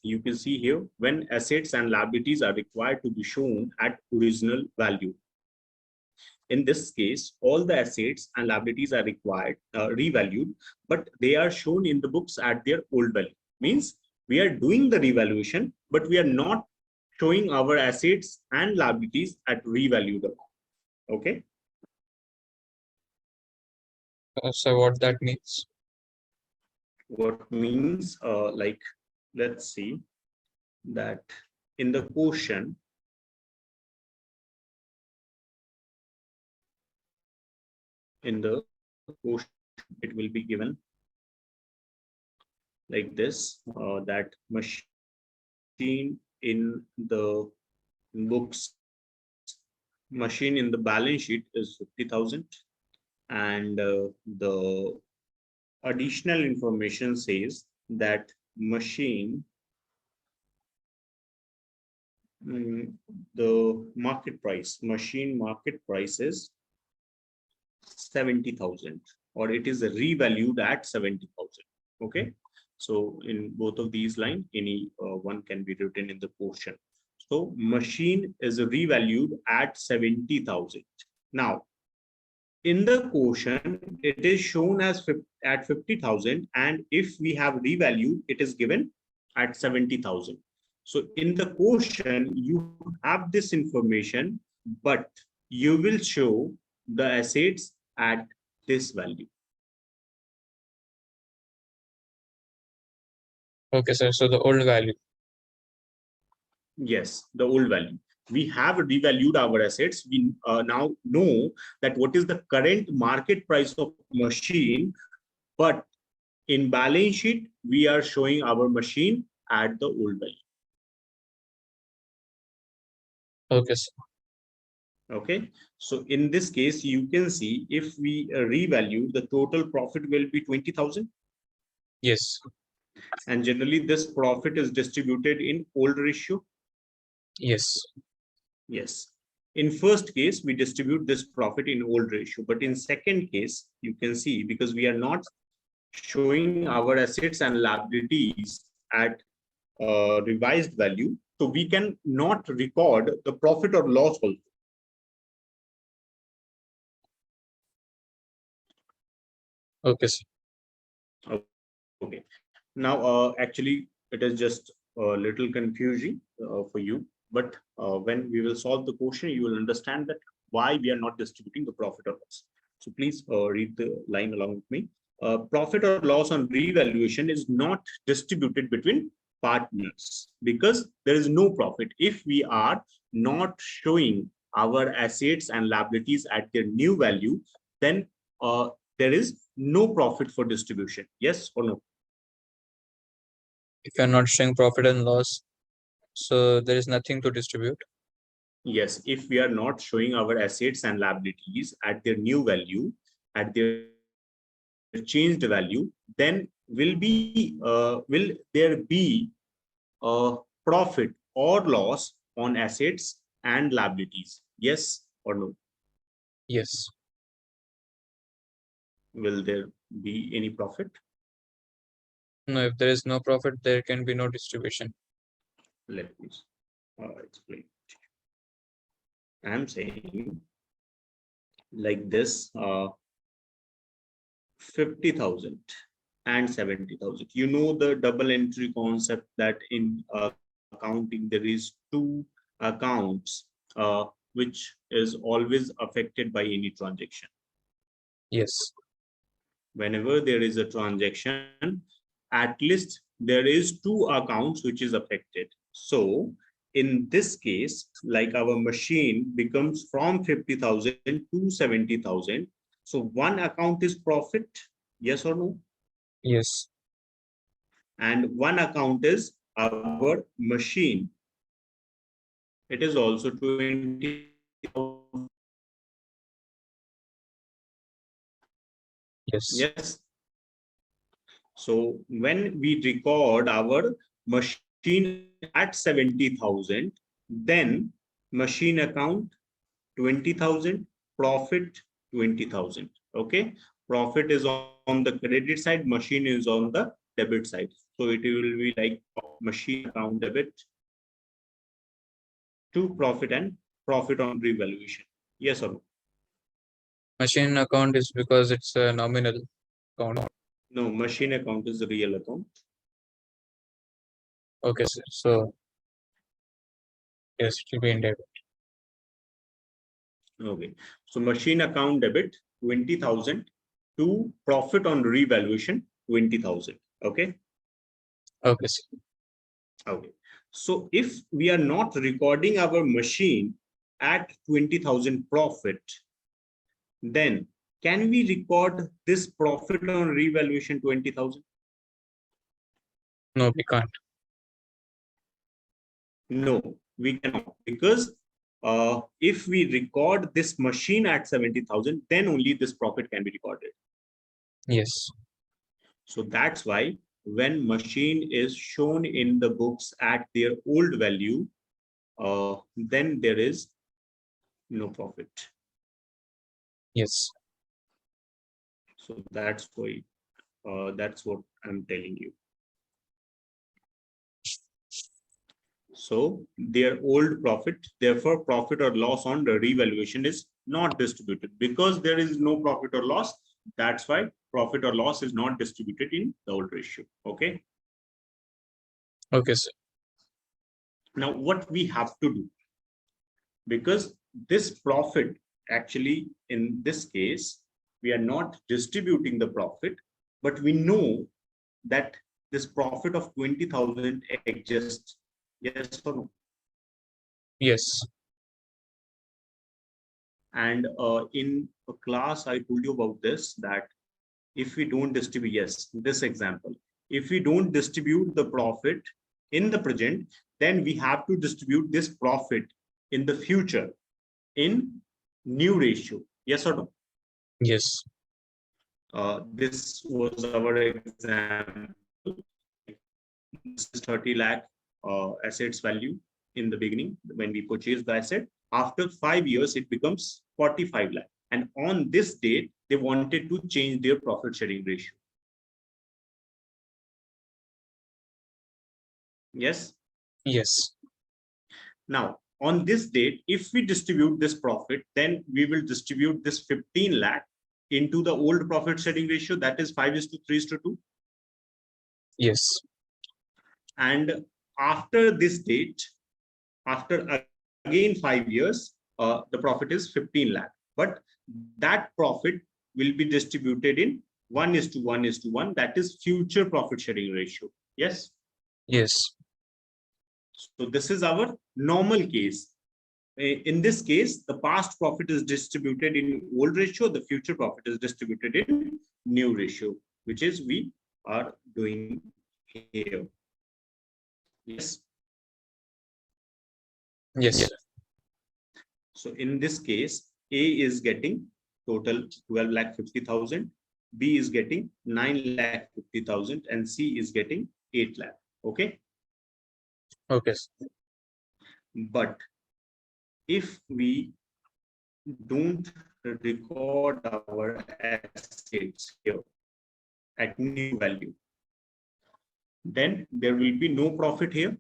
you can see here, when assets and liabilities are required to be shown at original value. In this case, all the assets and liabilities are required, revalued, but they are shown in the books at their old value. Means we are doing the revaluation, but we are not showing our assets and liabilities at revalued amount. Okay. So what that means? What means, like, let's see that in the quotient, it will be given like this, that machine in the books, machine in the balance sheet is 50,000, and the additional information says that machine, the machine market price is 70,000, or it is revalued at 70,000. Okay, so in both of these lines, any one can be written in the quotient. So machine is revalued at 70,000. Now, in the quotient, it is shown as at 50,000, and if we have revalued, it is given at 70,000. So in the quotient, you have this information, but you will show the assets at this value. Okay, sir. So the old value. Yes, the old value. We have revalued our assets. We now know that what is the current market price of machine, but in balance sheet, we are showing our machine at the old value. Okay, sir. Okay, so in this case, you can see if we revalue, the total profit will be 20,000. Yes. And generally, this profit is distributed in old ratio. Yes. Yes. In first case, we distribute this profit in old ratio, but in second case, you can see, because we are not showing our assets and liabilities at revised value, so we can not record the profit or loss also. Okay, sir. Okay. Now, actually, it is just a little confusing for you, but when we will solve the question, you will understand that why we are not distributing the profit or loss. So please read the line along with me. Profit or loss on revaluation is not distributed between partners because there is no profit. If we are not showing our assets and liabilities at their new value, then there is no profit for distribution. Yes or no? If you're not showing profit and loss, so there is nothing to distribute. Yes, if we are not showing our assets and liabilities at their new value, at their changed value, then will there be a profit or loss on assets and liabilities? Yes or no? Yes. Will there be any profit? No, if there is no profit, there can be no distribution. Let me explain. I'm saying like this, 50,000 and 70,000. You know the double entry concept, that in accounting there is two accounts which is always affected by any transaction. Yes. Whenever there is a transaction, at least there is two accounts which is affected. So in this case, like our machine becomes from 50,000 to 70,000. So one account is profit, yes or no? Yes. And one account is our machine. It is also 20,000. Yes. Yes. So when we record our machine at 70,000, then machine account 20,000, profit 20,000. Okay, profit is on the credit side, machine is on the debit side. So it will be like machine account debit to profit and profit on revaluation. Yes or no? Machine account is because it's a nominal account. No, machine account is the real account. Okay, sir. So yes, it will be in debit. Okay. So machine account debit 20,000 to profit on revaluation 20,000. Okay. Okay, sir. Okay. So if we are not recording our machine at 20,000 profit, then can we record this profit on revaluation 20,000? No, we can't. No, we cannot, because if we record this machine at 70,000, then only this profit can be recorded. Yes. So that's why when machine is shown in the books at their old value, then there is no profit. Yes. So that's why that's what I'm telling you. So their old profit, therefore profit or loss on the revaluation is not distributed, because there is no profit or loss. That's why profit or loss is not distributed in the old ratio. Okay. Okay, sir. Now what we have to do, because this profit, actually in this case we are not distributing the profit, but we know that this profit of 20,000 exists. Yes or no? Yes. And in a class I told you about this, that if we don't distribute, yes, this example, if we don't distribute the profit in the present, then we have to distribute this profit in the future in new ratio. Yes or no? Yes. This was our example. This is 30 lakh assets value in the beginning when we purchase the asset. After 5 years, it becomes 45 lakh. And on this date, they wanted to change their profit sharing ratio. Yes. Yes. Now, on this date, if we distribute this profit, then we will distribute this 15 lakh into the old profit sharing ratio, that is 5:3:2. Yes. And after this date, after again 5 years, the profit is 15 lakh. But that profit will be distributed in 1:1:1. That is future profit sharing ratio. Yes. Yes. So this is our normal case. In this case, the past profit is distributed in old ratio, the future profit is distributed in new ratio, which is we are doing here. Yes. Yes. So in this case, A is getting total 12,50,000, B is getting 9,50,000, and C is getting 8 lakh. Okay. Okay. But if we don't record our assets here at new value, then there will be no profit here.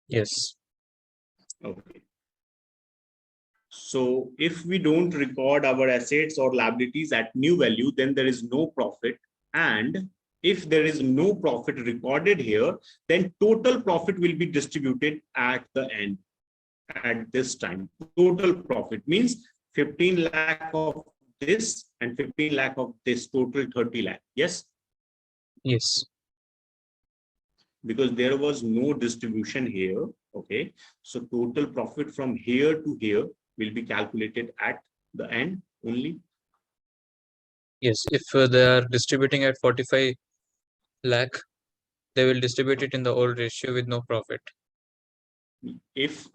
Yes. Okay. So if we don't record our assets or liabilities at new value, then there is no profit. And if there is no profit recorded here, then total profit will be distributed at the end, at this time. Total profit means 15 lakh of this and 15 lakh of this, total 30 lakh. Yes. Yes. Because there was no distribution here. Okay. So total profit from here to here will be calculated at the end only. Yes. If they are distributing at 45 lakh, they will distribute it in the old ratio with no profit. If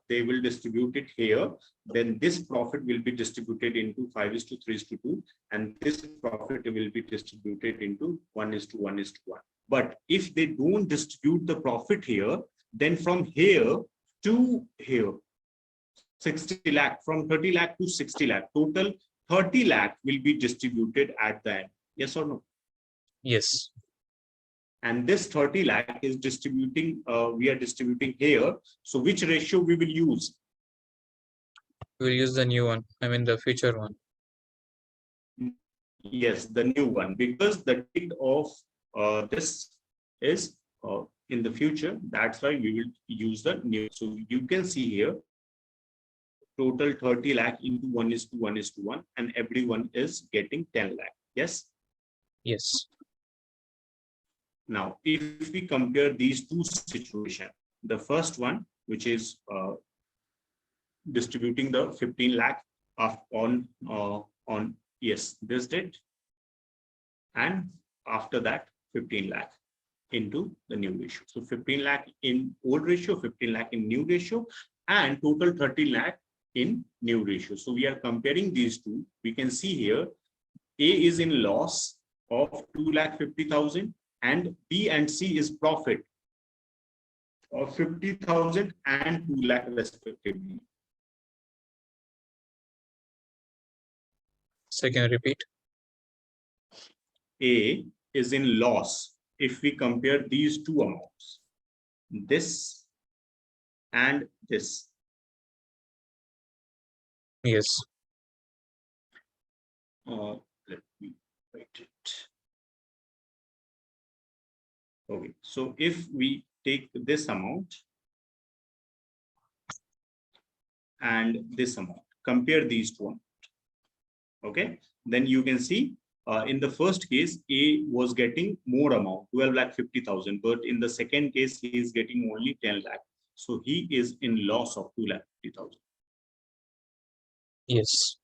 they will distribute it here, then this profit will be distributed into 5:3:2, and this profit will be distributed into 1:1:1. But if they don't distribute the profit here, then from here to here, 60 lakh, from 30 lakh to 60 lakh, total 30 lakh will be distributed at the end. Yes or no? Yes. And this 30 lakh is distributing, we are distributing here. So which ratio we will use? We'll use the new one. I mean the future one. Yes, the new one, because the date of this is in the future. That's why we will use the new. So you can see here, total 30 lakh into 1:1:1, and everyone is getting 10 lakh. Yes. Yes. Now, if we compare these two situations, the first one, which is distributing the 15 lakh on yes this date, and after that 15 lakh into the new ratio. So 15 lakh in old ratio, 15 lakh in new ratio, and total 30 lakh in new ratio. So we are comparing these two. We can see here A is in loss of 2,50,000 and B and C is profit of 50,000 and 2 lakh respectively. So can you repeat? A is in loss if we compare these two amounts, this and this. Yes. Let me write it. Okay, so if we take this amount and this amount, compare these two, okay, then you can see in the first case, A was getting more amount, 12,50,000, but in the second case, he is getting only 10 lakh. So he is in loss of 2,50,000. Yes.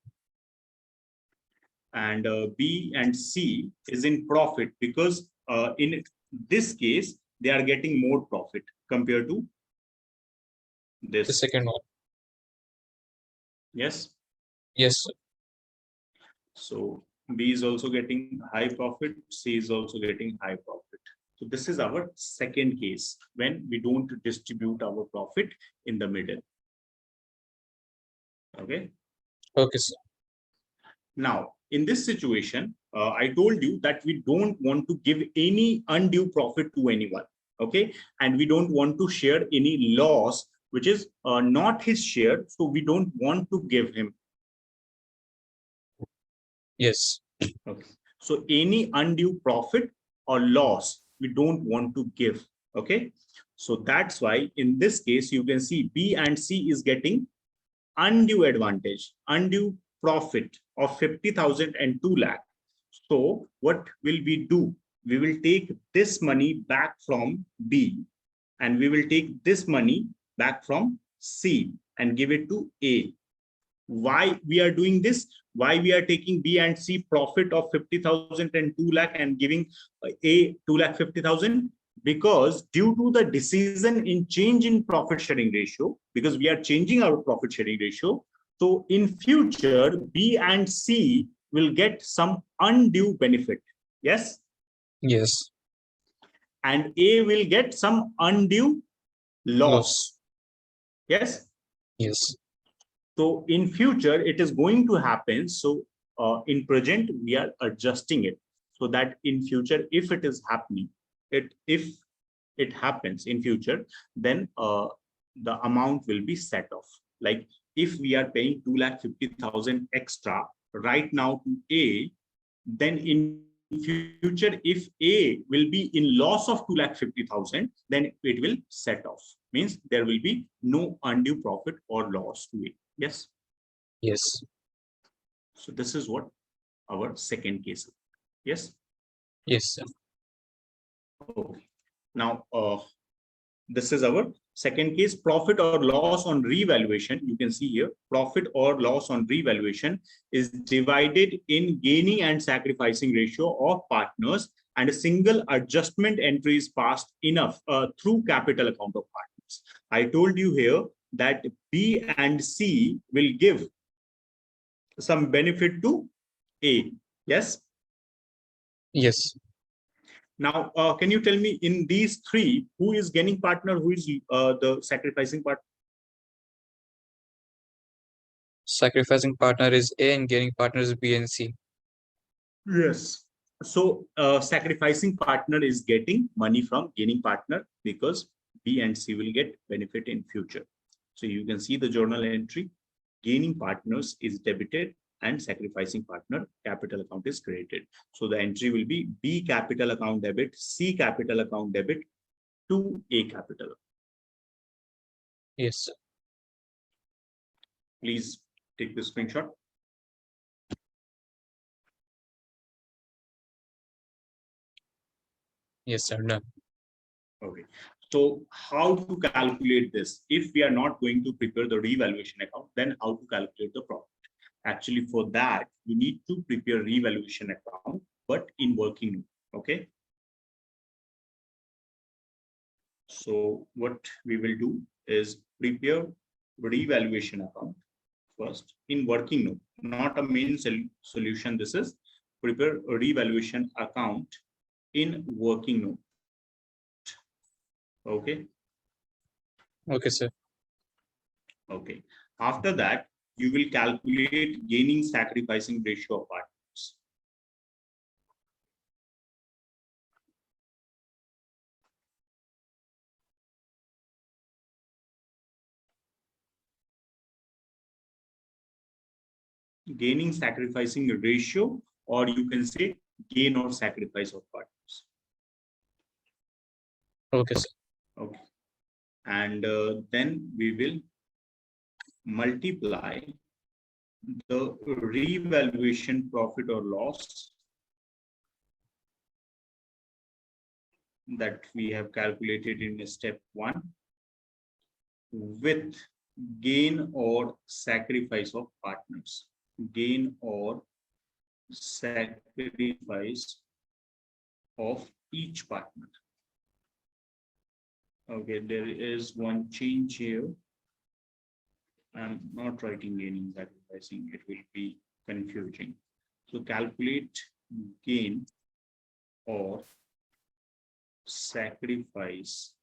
And B and C is in profit because in this case, they are getting more profit compared to The this. second one. Yes. Yes. So B is also getting high profit, C is also getting high profit. So this is our second case when we don't distribute our profit in the middle. Okay. Okay, sir. Now, in this situation, I told you that we don't want to give any undue profit to anyone. Okay. And we don't want to share any loss, which is not his share. So we don't want to give him. Yes. Okay. So any undue profit or loss, we don't want to give. Okay. So that's why in this case, you can see B and C is getting undue advantage, undue profit of 50,000 and 2 lakh. So what will we do? We will take this money back from B and we will take this money back from C and give it to A. Why we are doing this? Why we are taking B and C profit of 50,000 and 2 lakh and giving A 2,50,000? Because due to the decision in change in profit sharing ratio, because we are changing our profit sharing ratio, so in future B and C will get some undue benefit. Yes. Yes. And A will get some undue loss. Loss. Yes. Yes. So in future, it is going to happen. So in present, we are adjusting it so that in future, if it is happening, if it happens in future, then the amount will be set off. Like if we are paying 2,50,000 extra right now to A, then in future, if A will be in loss of 2,50,000, then it will set off. Means there will be no undue profit or loss to A. Yes. Yes. So this is what our second case is. Yes. Yes, sir. Okay. Now, this is our second case, profit or loss on revaluation. You can see here, profit or loss on revaluation is divided in gaining and sacrificing ratio of partners, and a single adjustment entry is passed enough through capital account of partners. I told you here that B and C will give some benefit to A. Yes. Yes. Now, can you tell me in these three, who is gaining partner, who is the sacrificing partner? Sacrificing partner is A and gaining partner is B and C. Yes. So sacrificing partner is getting money from gaining partner because B and C will get benefit in future. So you can see the journal entry. Gaining partners is debited and sacrificing partner capital account is created. So the entry will be B capital account debit, C capital account debit to A capital. Yes, sir. Please take the screenshot. Yes, sir. Done. Okay. So how to calculate this? If we are not going to prepare the revaluation account, then how to calculate the profit? Actually, for that, you need to prepare revaluation account, but in working note. Okay. So what we will do is prepare revaluation account first in working note, not a main solution. This is prepare a revaluation account in working note. Okay. Okay, sir. Okay. After that, you will calculate gaining sacrificing ratio of partners. Gaining sacrificing ratio, or you can say gain or sacrifice of partners. Okay, sir. Okay. And then we will multiply the revaluation profit or loss that we have calculated in step 1 with gain or sacrifice of partners. Gain or sacrifice of each partner. Okay, there is one change here. I'm not writing gaining sacrificing, it will be confusing. So calculate gain or sacrifice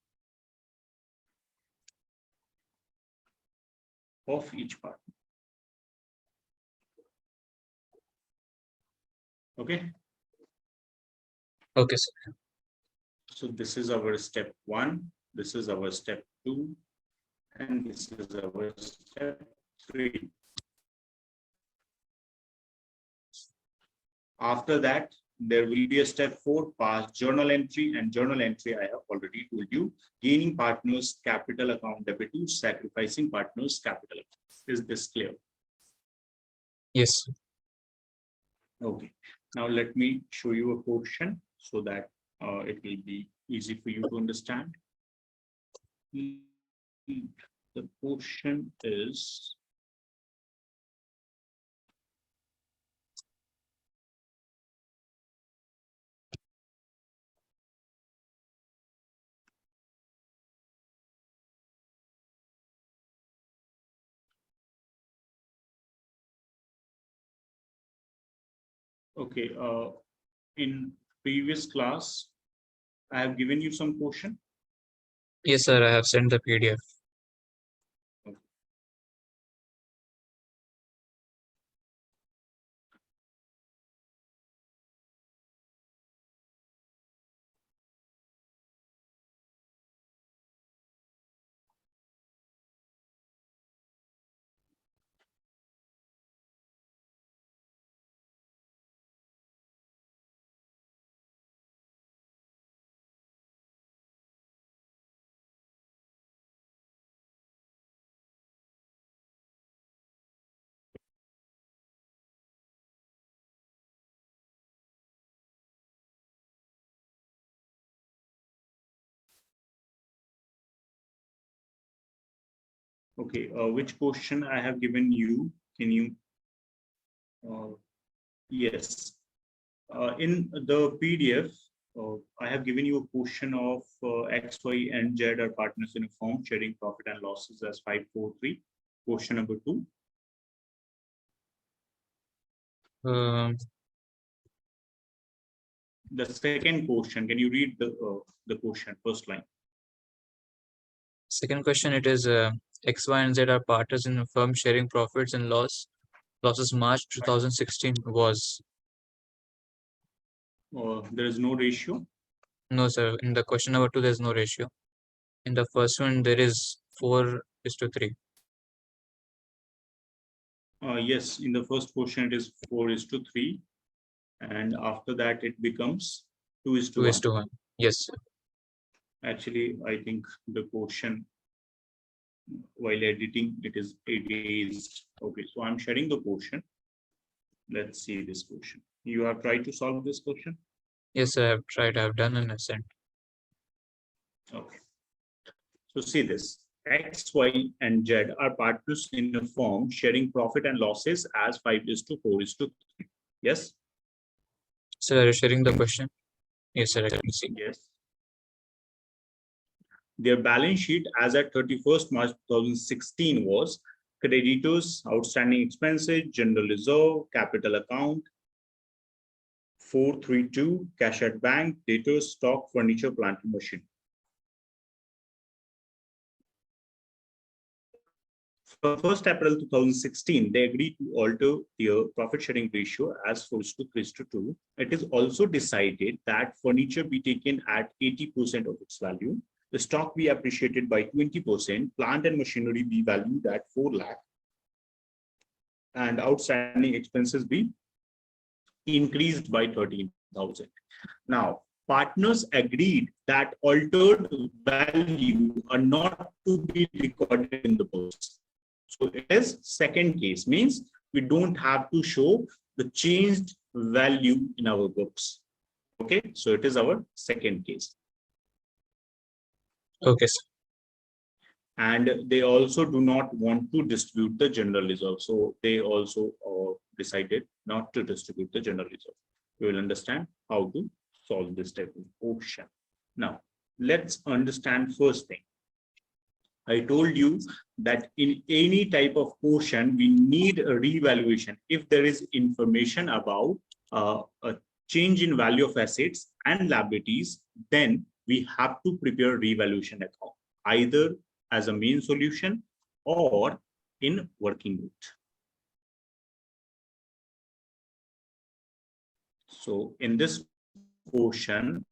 of each partner. Okay. Okay, sir. So this is our step 1, this is our step 2, and this is our step 3. After that, there will be a step 4, pass journal entry, and journal entry I have already told you. Gaining partners capital account debit to sacrificing partners capital account. Is this clear? Yes, sir. Okay. Now let me show you a question so that it will be easy for you to understand. The question is, okay, in previous class, I have given you some question. Yes, sir. I have sent the PDF. Okay, which question I have given you? Can you? Yes. In the PDF, I have given you a question of X, Y, and Z are partners in a firm sharing profit and losses as 543. Question number 2. Um, The second question, can you read the question, first line? Second question, it is X, Y, and Z are partners in a firm sharing profits and losses March 2016 was. There is no ratio. No, sir. In the question number 2, there's no ratio. In the first one, there is 4:3. Yes, in the first question it is 4:3, and after that it becomes 2 is 2:1. to 1. Yes, sir. Actually, I think the question while editing it is erased. Okay, so I'm sharing the question. Let's see this question. You have tried to solve this question. Yes, sir. I've tried. I've done an ascent. Okay. So see this. X, Y, and Z are partners in a firm sharing profit and losses as 5:4:3. Yes? Sir, are you sharing the question? Yes, sir. I can see. Yes. Their balance sheet as at 31st March 2016 was creditors, outstanding expenses, general reserve, capital account, 432, cash at bank, debtors, stock, furniture, plant, and machine. From 1st April 2016, they agreed to alter their profit sharing ratio as 4:3:2. It is also decided that furniture be taken at 80% of its value, the stock be appreciated by 20%, plant and machinery be valued at 4 lakh, and outstanding expenses be increased by 13,000. Now, partners agreed that altered value are not to be recorded in the books. So it is second case, means we don't have to show the changed value in our books. Okay, so it is our second case. Okay, sir. And they also do not want to distribute the general reserve. So they also decided not to distribute the general reserve. We will understand how to solve this type of question. Now, let's understand first thing. I told you that in any type of question, we need a revaluation. If there is information about a change in value of assets and liabilities, then we have to prepare a revaluation account, either as a main solution or in working note. So in this question,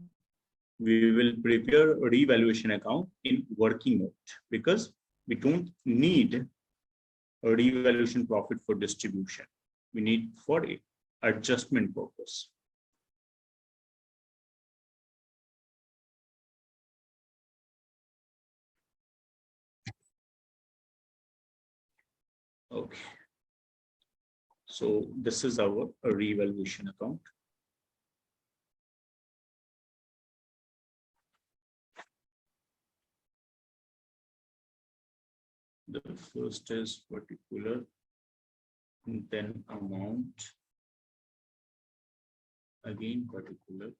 we will prepare a revaluation account in working note because we don't need a revaluation profit for distribution. We need for adjustment purpose. Okay. So this is our revaluation account. The first is particular, and then amount, again particular,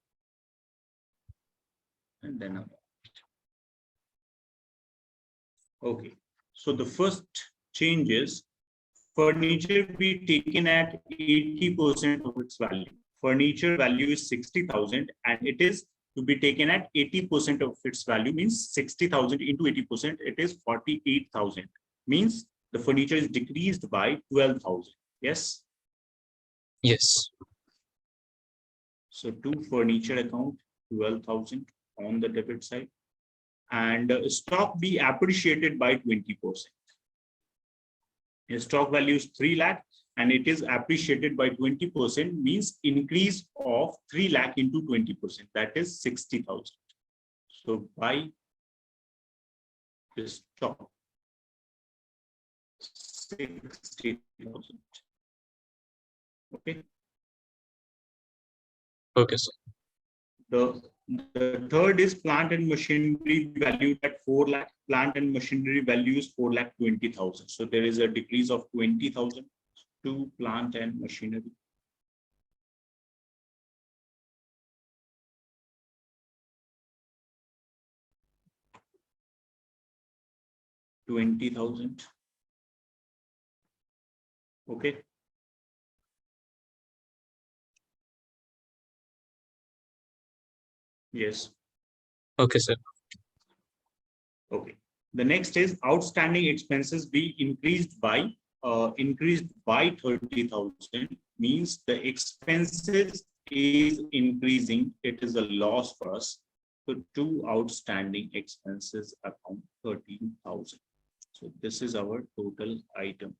and then amount. Okay, so the first change is furniture be taken at 80% of its value. Furniture value is 60,000 and it is to be taken at 80% of its value, means 60,000 into 80%, it is 48,000. Means the furniture is decreased by 12,000. Yes? Yes. So to furniture account, 12,000 on the debit side, and stock be appreciated by 20%. The stock value is 3 lakh and it is appreciated by 20%, means increase of 3 lakh into 20%, that is 60,000. So buy this stock 60,000. Okay. Okay, sir. The third is plant and machinery valued at 4 lakh. Plant and machinery value is 4,20,000. So there is a decrease of 20,000 to plant and machinery. $20,000. Okay. Yes. Okay, sir. Okay. The next is outstanding expenses be increased by 30,000, means the expenses is increasing, it is a loss for us. So two outstanding expenses account 13,000. So this is our total item.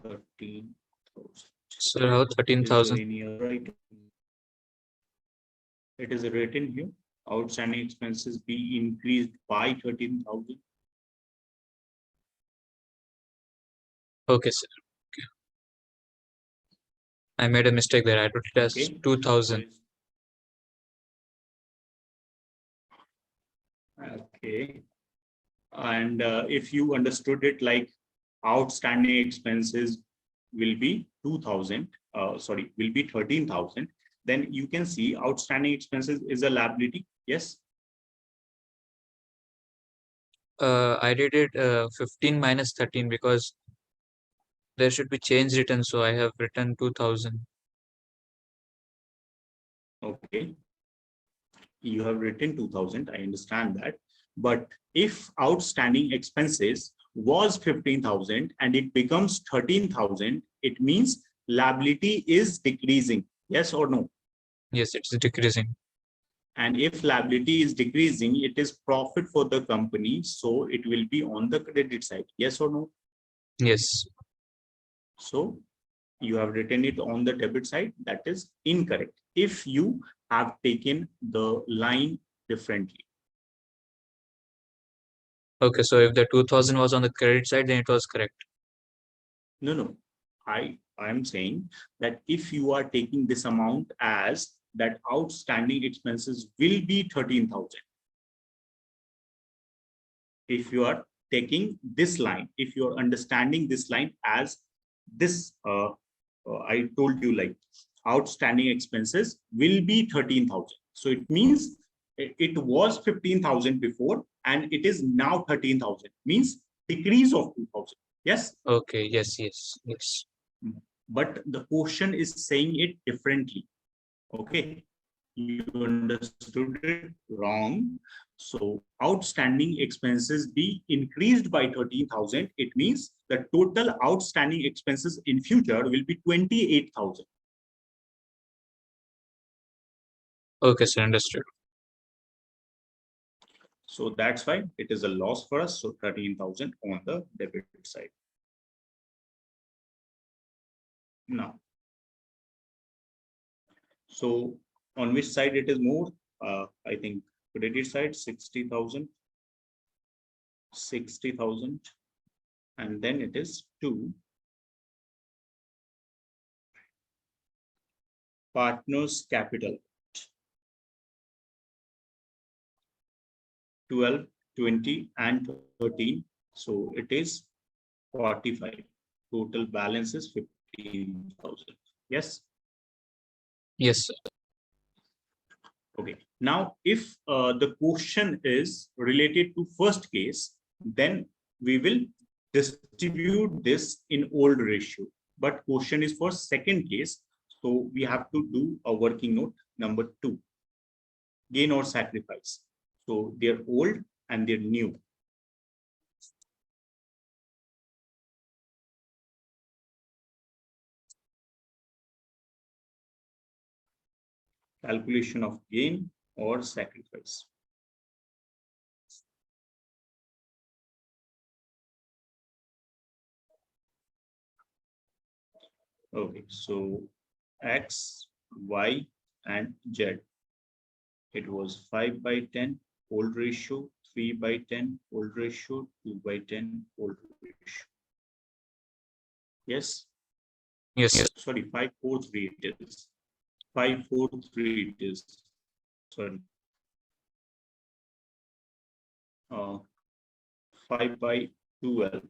13,000. Sir, how Is there 13,000? any other item? It is written here. Outstanding expenses be increased by 13,000. Okay, sir. Okay. I made a mistake there. I wrote it as Okay. 2,000. Okay. And if you understood it like outstanding expenses will be 2,000, will be 13,000, then you can see outstanding expenses is a liability. Yes. I did it 15 minus 13 because there should be change written. So I have written 2,000. Okay. You have written 2,000. I understand that. But if outstanding expenses was 15,000 and it becomes 13,000, it means liability is decreasing. Yes or no? Yes, it's decreasing. And if liability is decreasing, it is profit for the company. So it will be on the credit side. Yes or no? Yes. So you have written it on the debit side. That is incorrect. If you have taken the line differently. Okay, so if the 2,000 was on the credit side, then it was correct. No. I'm saying that if you are taking this amount as that outstanding expenses will be 13,000. If you are taking this line, if you're understanding this line as this, I told you like outstanding expenses will be 13,000. So it means it was 15,000 before and it is now 13,000, means decrease of 2,000. Yes. Okay. Yes. But the question is saying it differently. Okay, you understood it wrong. So outstanding expenses be increased by 13,000. It means the total outstanding expenses in future will be 28,000. Okay, sir. Understood. So that's why it is a loss for us. So 13,000 on the debit side. Now, so on which side it is more? I think credit side 60,000. 60,000, and then it is 2 partners capital 12, 20 and 13. So it is 45. Total balance is 15,000. Yes. Yes, sir. Okay. Now, if the question is related to first case, then we will distribute this in old ratio. But question is for second case. So we have to do a working note number 2, gain or sacrifice. So they're old and they're new. Calculation of gain or sacrifice. Okay, so X, Y, and Z. It was 5 by 10 old ratio, 3 by 10 old ratio, 2 by 10 old ratio. Yes. Yes. Sorry, 543 it is. 543 it is. Sorry. 5 by 12,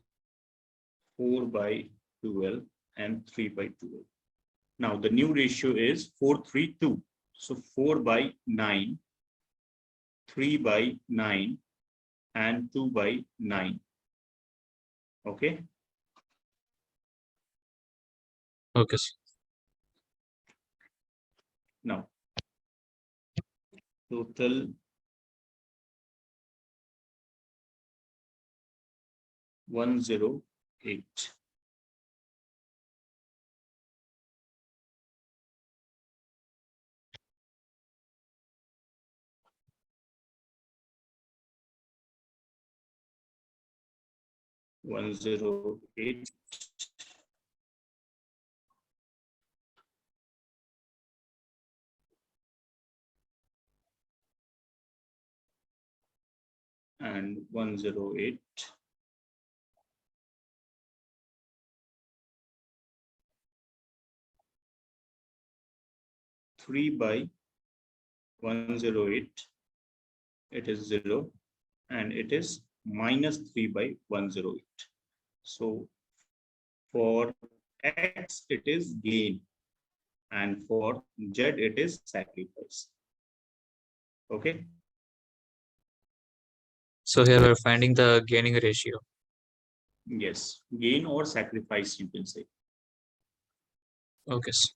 4 by 12, and 3 by 12. Now the new ratio is 432. So 4 by 9, 3 by 9, and 2 by 9. Okay. Okay, sir. Now total 108. 108 and 108 3 by 108, it is 0, and it is minus 3 by 108. So for X it is gain, and for Z it is sacrifice. Okay. So here we're finding the gaining ratio. Yes, gain or sacrifice, you can say. Okay, sir.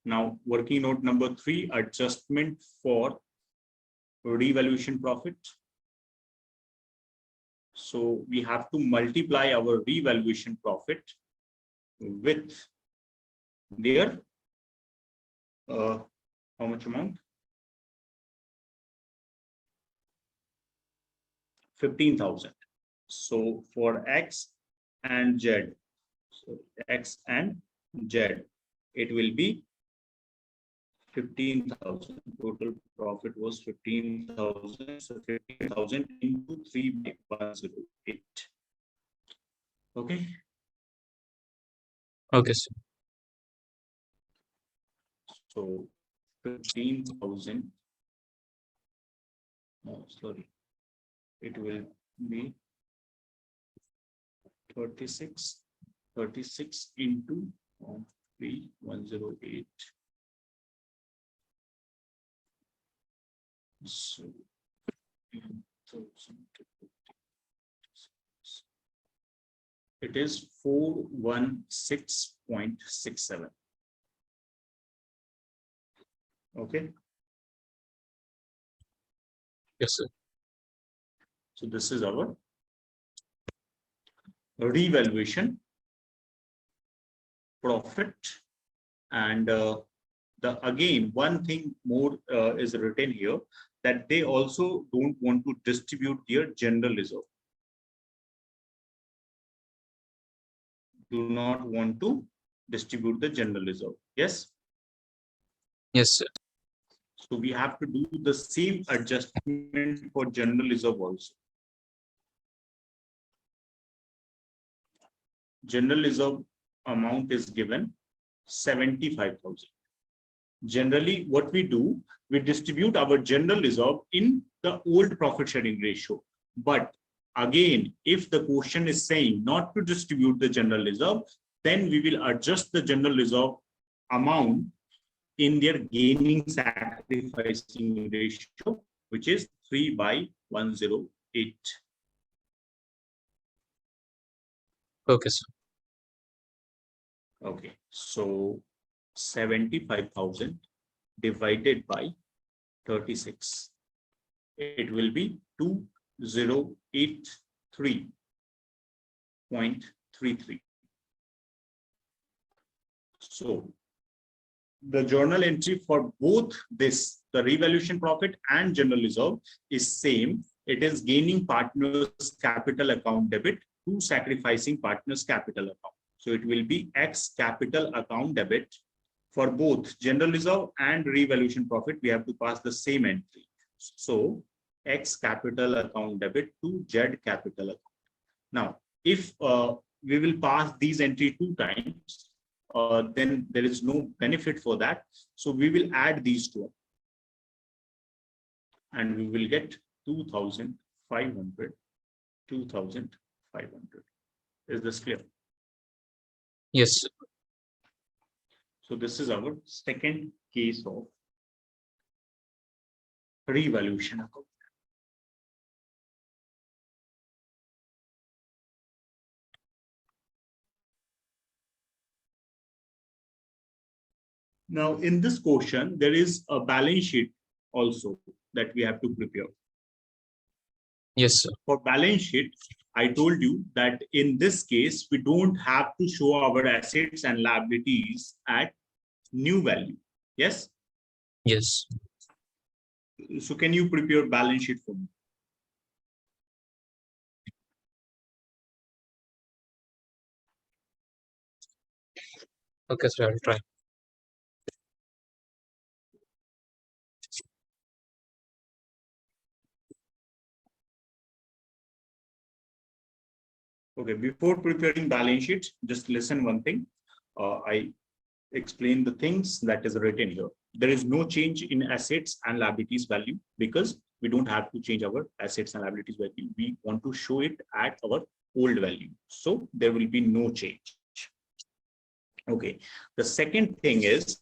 Now, working note number 3, adjustment for revaluation profit. So we have to multiply our revaluation profit with their how much amount? 15,000. So for X and Z, so X and Z, it will be 15,000. Total profit was 15,000. So 15,000 into 3 by 108. Okay. Okay, sir. So 15,000. Oh, sorry. It will be 36 into 3108. So 15,000 it is 416.67. Okay. Yes, sir. So this is our revaluation profit, and the again one thing more is written here, that they also don't want to distribute their general reserve. Do not want to distribute the general reserve. Yes. Yes, sir. So we have to do the same adjustment for general reserve also. General reserve amount is given 75,000. Generally, what we do, we distribute our general reserve in the old profit sharing ratio. But again, if the question is saying not to distribute the general reserve, then we will adjust the general reserve amount in their gaining sacrificing ratio, which is 3 by 108. Okay, sir. Okay, so 75,000 divided by 36. It will be 2083.33. So the journal entry for both this, the revaluation profit and general reserve, is same. It is gaining partners capital account debit to sacrificing partners capital account. So it will be X capital account debit for both general reserve and revaluation profit. We have to pass the same entry. So X capital account debit to Z capital account. Now, if we will pass these entry 2 times, then there is no benefit for that. So we will add these two and we will get 2,500. 2,500. Is this clear? Yes, sir. So this is our second case of revaluation account. Now, in this question, there is a balance sheet also that we have to prepare. Yes, sir. For balance sheet, I told you that in this case, we don't have to show our assets and liabilities at new value. Yes. Yes. So can you prepare balance sheet for me? Okay, sir, I'll try. Okay, before preparing balance sheets, just listen one thing. I explain the things that is written here. There is no change in assets and liabilities value because we don't have to change our assets and liabilities value. We want to show it at our old value. So there will be no change. Okay. The second thing is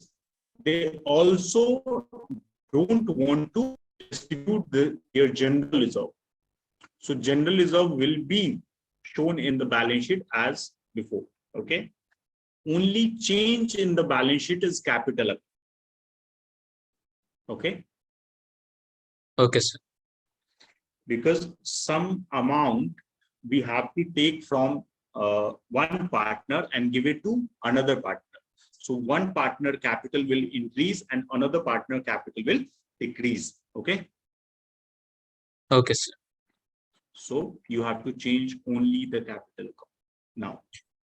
they also don't want to distribute their general reserve. So general reserve will be shown in the balance sheet as before. Okay. Only change in the balance sheet is capital. Okay. Okay, sir. Because some amount we have to take from one partner and give it to another partner. So one partner capital will increase and another partner capital will decrease. Okay. Okay, sir. So you have to change only the capital. Now,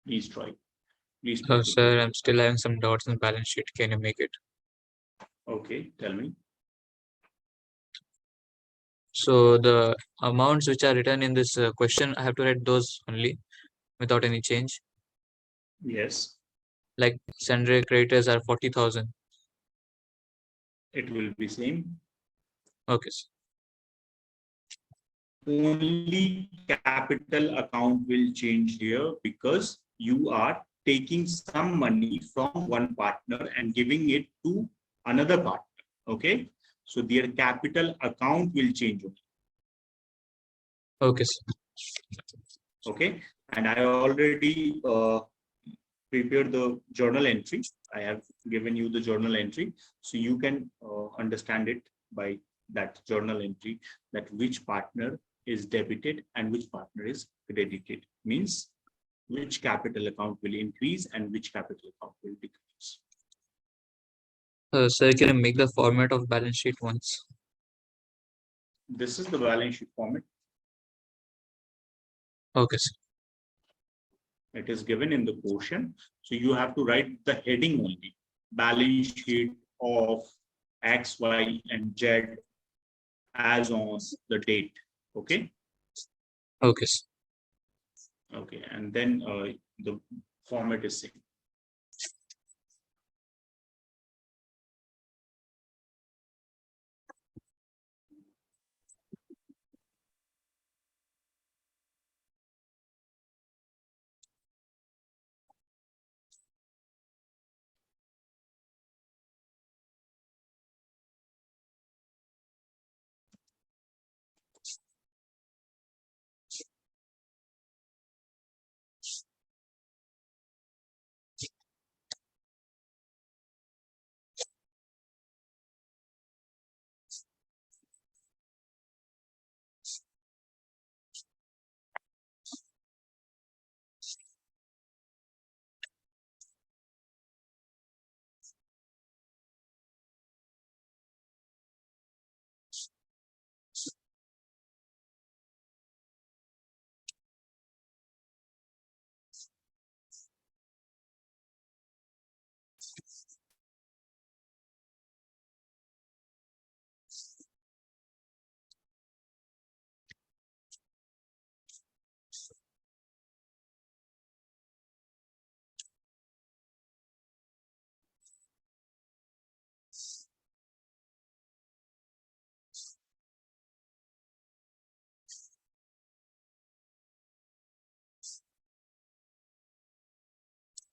please try. Please try to do Sir, it. I'm still having some doubts in the balance sheet. Can you make it? Okay, tell me. So the amounts which are written in this question, I have to write those only without any change. Yes, Like sundry creditors are 40,000. it will be same. Okay, sir. Only capital account will change here because you are taking some money from one partner and giving it to another partner. Okay, so their capital account will change. Okay, sir. Okay, and I already prepared the journal entry. I have given you the journal entry, so you can understand it by that journal entry, that which partner is debited and which partner is credited. Means which capital account will increase and which capital account will decrease. Sir, can you make the format of balance sheet once? This is the balance sheet format. Okay, sir. It is given in the quotient. So you have to write the heading only. Balance sheet of X, Y, and Z as on the date. Okay. Okay, sir. Okay. And then the format is same.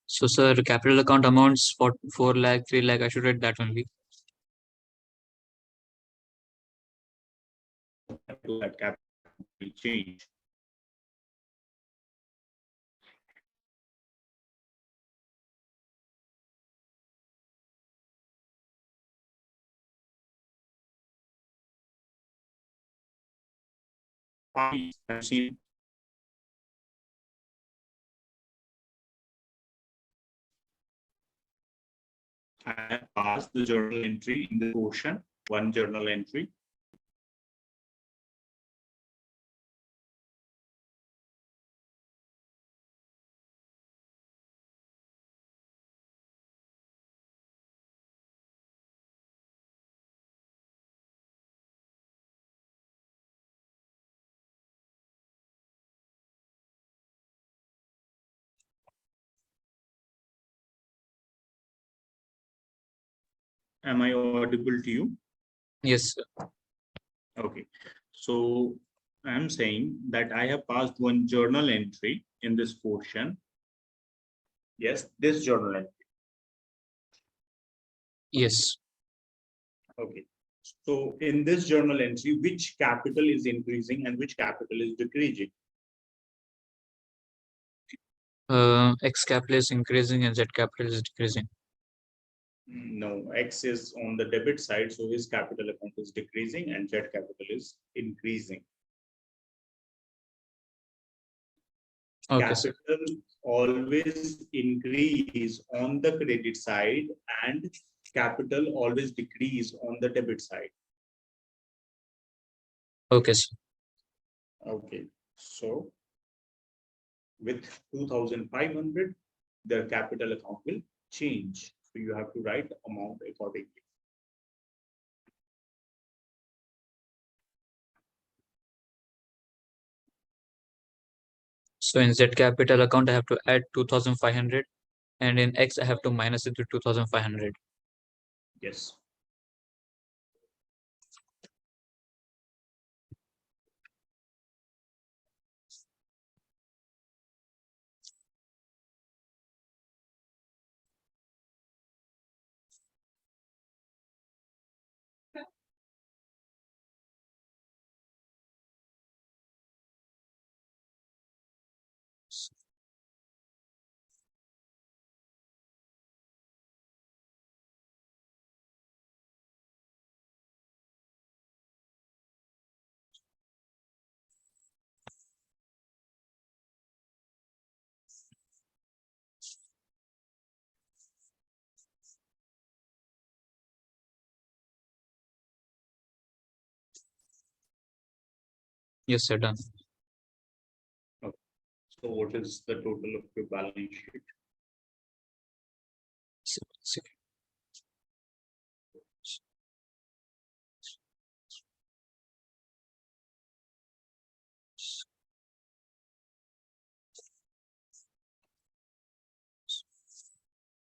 So, sir, capital account amounts for 4 lakh, 3 lakh. I should write that only. That capital will change. I've seen. I have passed the journal entry in the quotient, one journal entry. Am I audible to you? Yes, sir. Okay. So I'm saying that I have passed one journal entry in this portion. Yes, this journal entry. Yes. Okay. So in this journal entry, which capital is increasing and which capital is decreasing? X capital is increasing and Z capital is decreasing. No, X is on the debit side, so his capital account is decreasing and Z capital is increasing. Okay, sir. Capital always increase on the credit side and capital always decrease on the debit side. Okay, sir. Okay, so with 2,500, their capital account will change. So you have to write amount accordingly. So in Z capital account, I have to add 2,500, and in X, I have to minus it to 2,500. Yes. Yes, sir. Done. Okay. So what is the total of your balance sheet?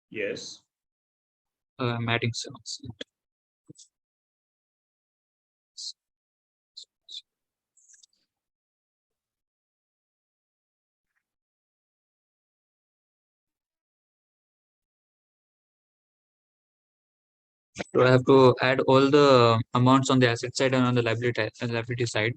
Yes. I'm adding 7. So I have to add all the amounts on the asset side and on the liability side.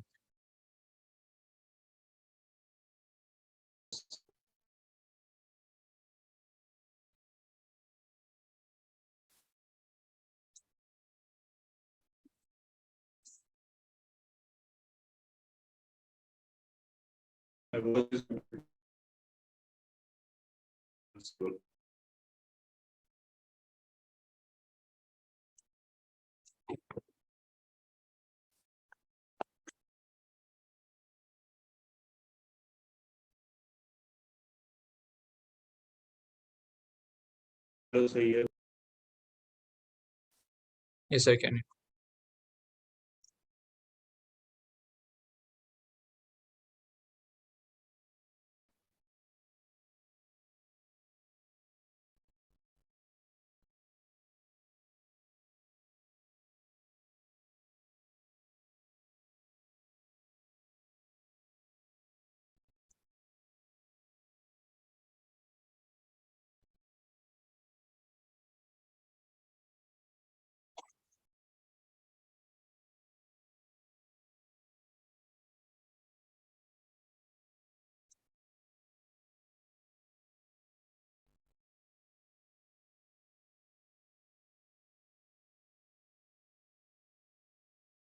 My voice is good. Hello, sir. Yes. Yes, I can.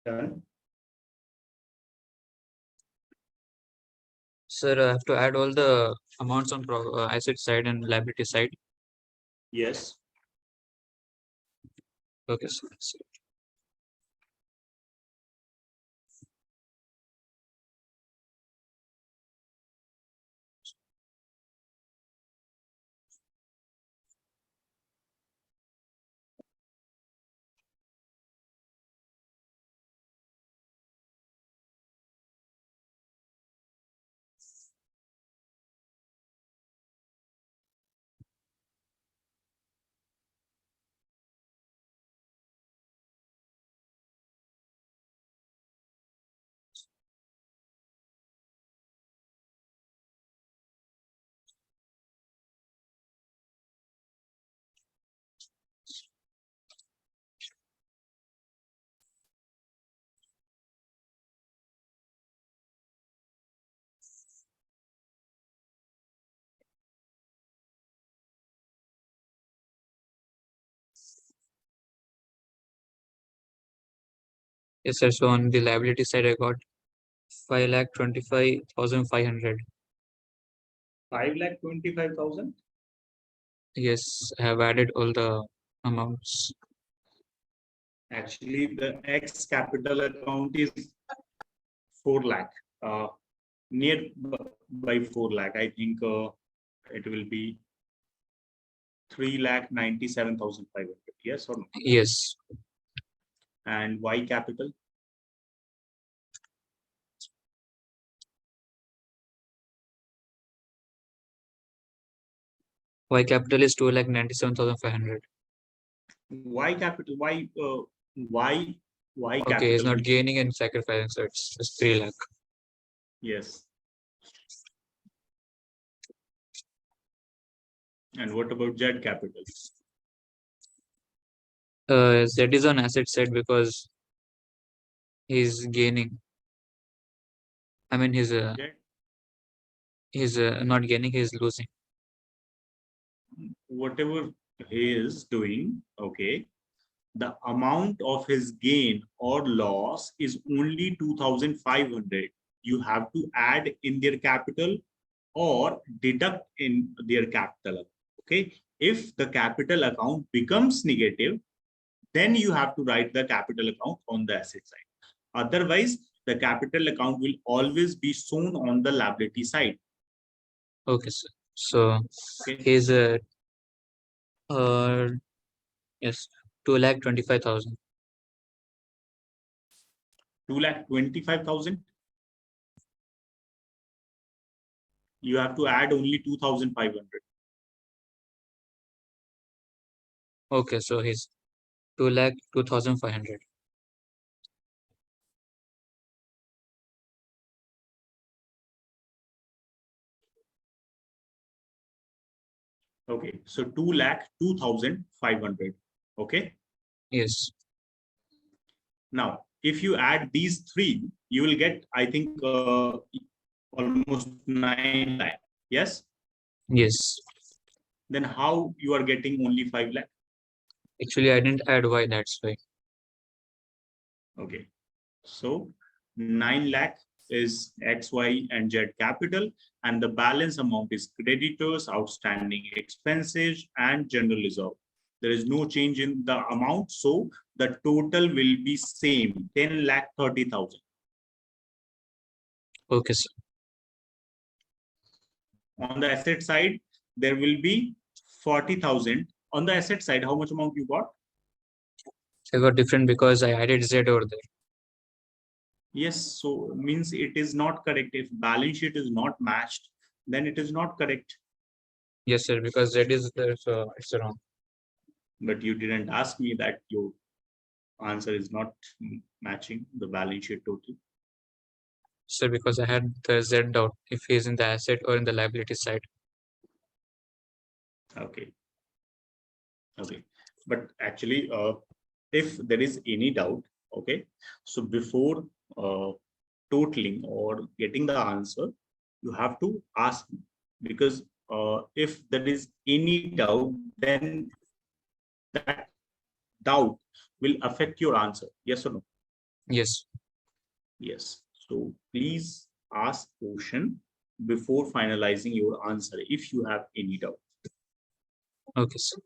Done. Sir, I have to add all the amounts on asset side and liability side. Yes. Okay, sir. Yes, sir. So on the liability side, I got 5,25,500. 5,25,000. Yes, I have added all the amounts. Actually, the X capital account is 4 lakh. Near by 4 lakh. I think it will be 3,97,500. Yes or no? Yes. And Y capital? Y capital is 2,97,500. Y capital? Y Okay, he's capital not will, gaining and sacrificing, so it's just 3 lakh. yes. And what about Z capital? Z is on asset side because he's gaining. I mean, Z, he's not gaining, he's losing. whatever he is doing, okay, the amount of his gain or loss is only 2,500. You have to add in their capital or deduct in their capital. Okay. If the capital account becomes negative, then you have to write the capital account on the asset side. Otherwise, the capital account will always be shown on the liability side. Okay, sir. So Okay. he's uh yes, 2,25,000. 2,25,000. You have to add only 2,500. Okay, so he's 2,02,500. Okay. So 2,02,500. Okay. Yes. Now, if you add these three, you will get, I think, almost 9 lakh. Yes. Yes. Then how you are getting only 5 lakh? Actually, I didn't add Y, that's why. Okay. So 9 lakh is X, Y, and Z capital, and the balance amount is creditors, outstanding expenses, and general reserve. There is no change in the amount, so the total will be same, 10,30,000. Okay, sir. On the asset side, there will be 40,000. On the asset side, how much amount you got? I got different because I added Z over there. Yes, so means it is not correct. If balance sheet is not matched, then it is not correct. Yes, sir, because Z is there, so it's wrong. But you didn't ask me that your answer is not matching the balance sheet total. Sir, because I had the Z doubt if he's in the asset or in the liability side. Okay. Okay. But actually, if there is any doubt, okay, so before totaling or getting the answer, you have to ask me, because if there is any doubt, then that doubt will affect your answer. Yes or no? Yes. Yes. So please ask question before finalizing your answer if you have any doubt. Okay, sir.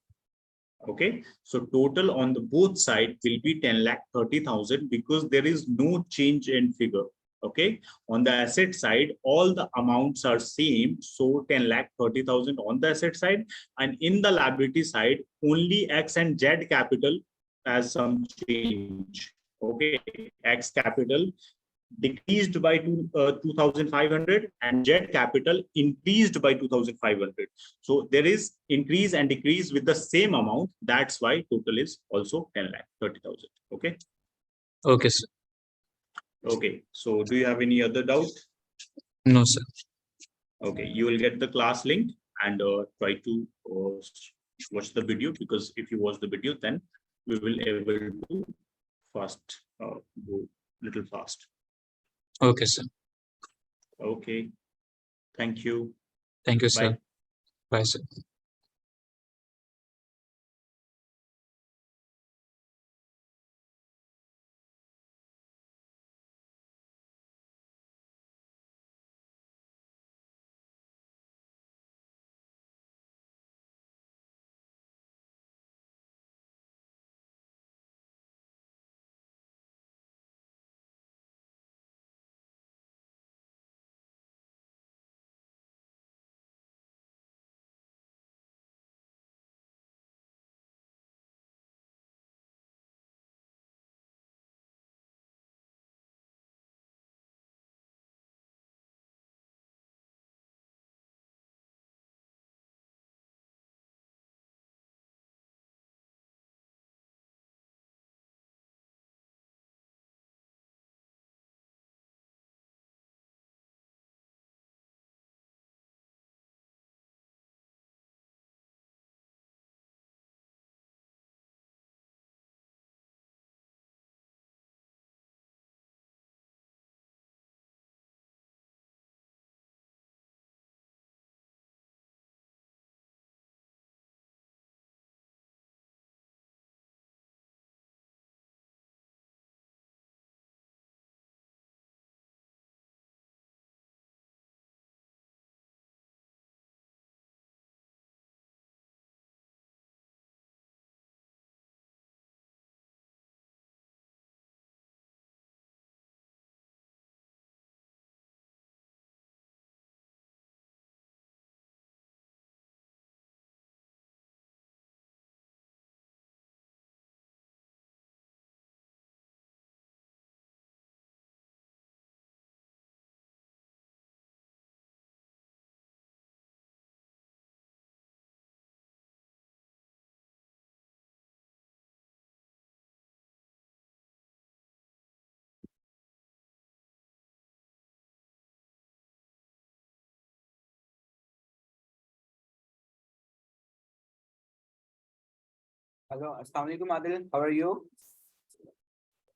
Okay. So total on the both side will be 10,30,000 because there is no change in figure. Okay. On the asset side, all the amounts are same. So 10,30,000 on the asset side, and in the liability side, only X and Z capital has some change. Okay. X capital decreased by 2,500 and Z capital increased by 2,500. So there is increase and decrease with the same amount. That's why total is also 10,30,000. Okay. Okay, sir. Okay. So do you have any other doubt? No, sir. Okay. You will get the class link and try to watch the video, because if you watch the video, then we will able to fast go little fast. Okay, sir. Okay. Thank you. Thank you, sir. Bye. Bye, sir. Hello, Assalamu alaikum, Adil. How are you?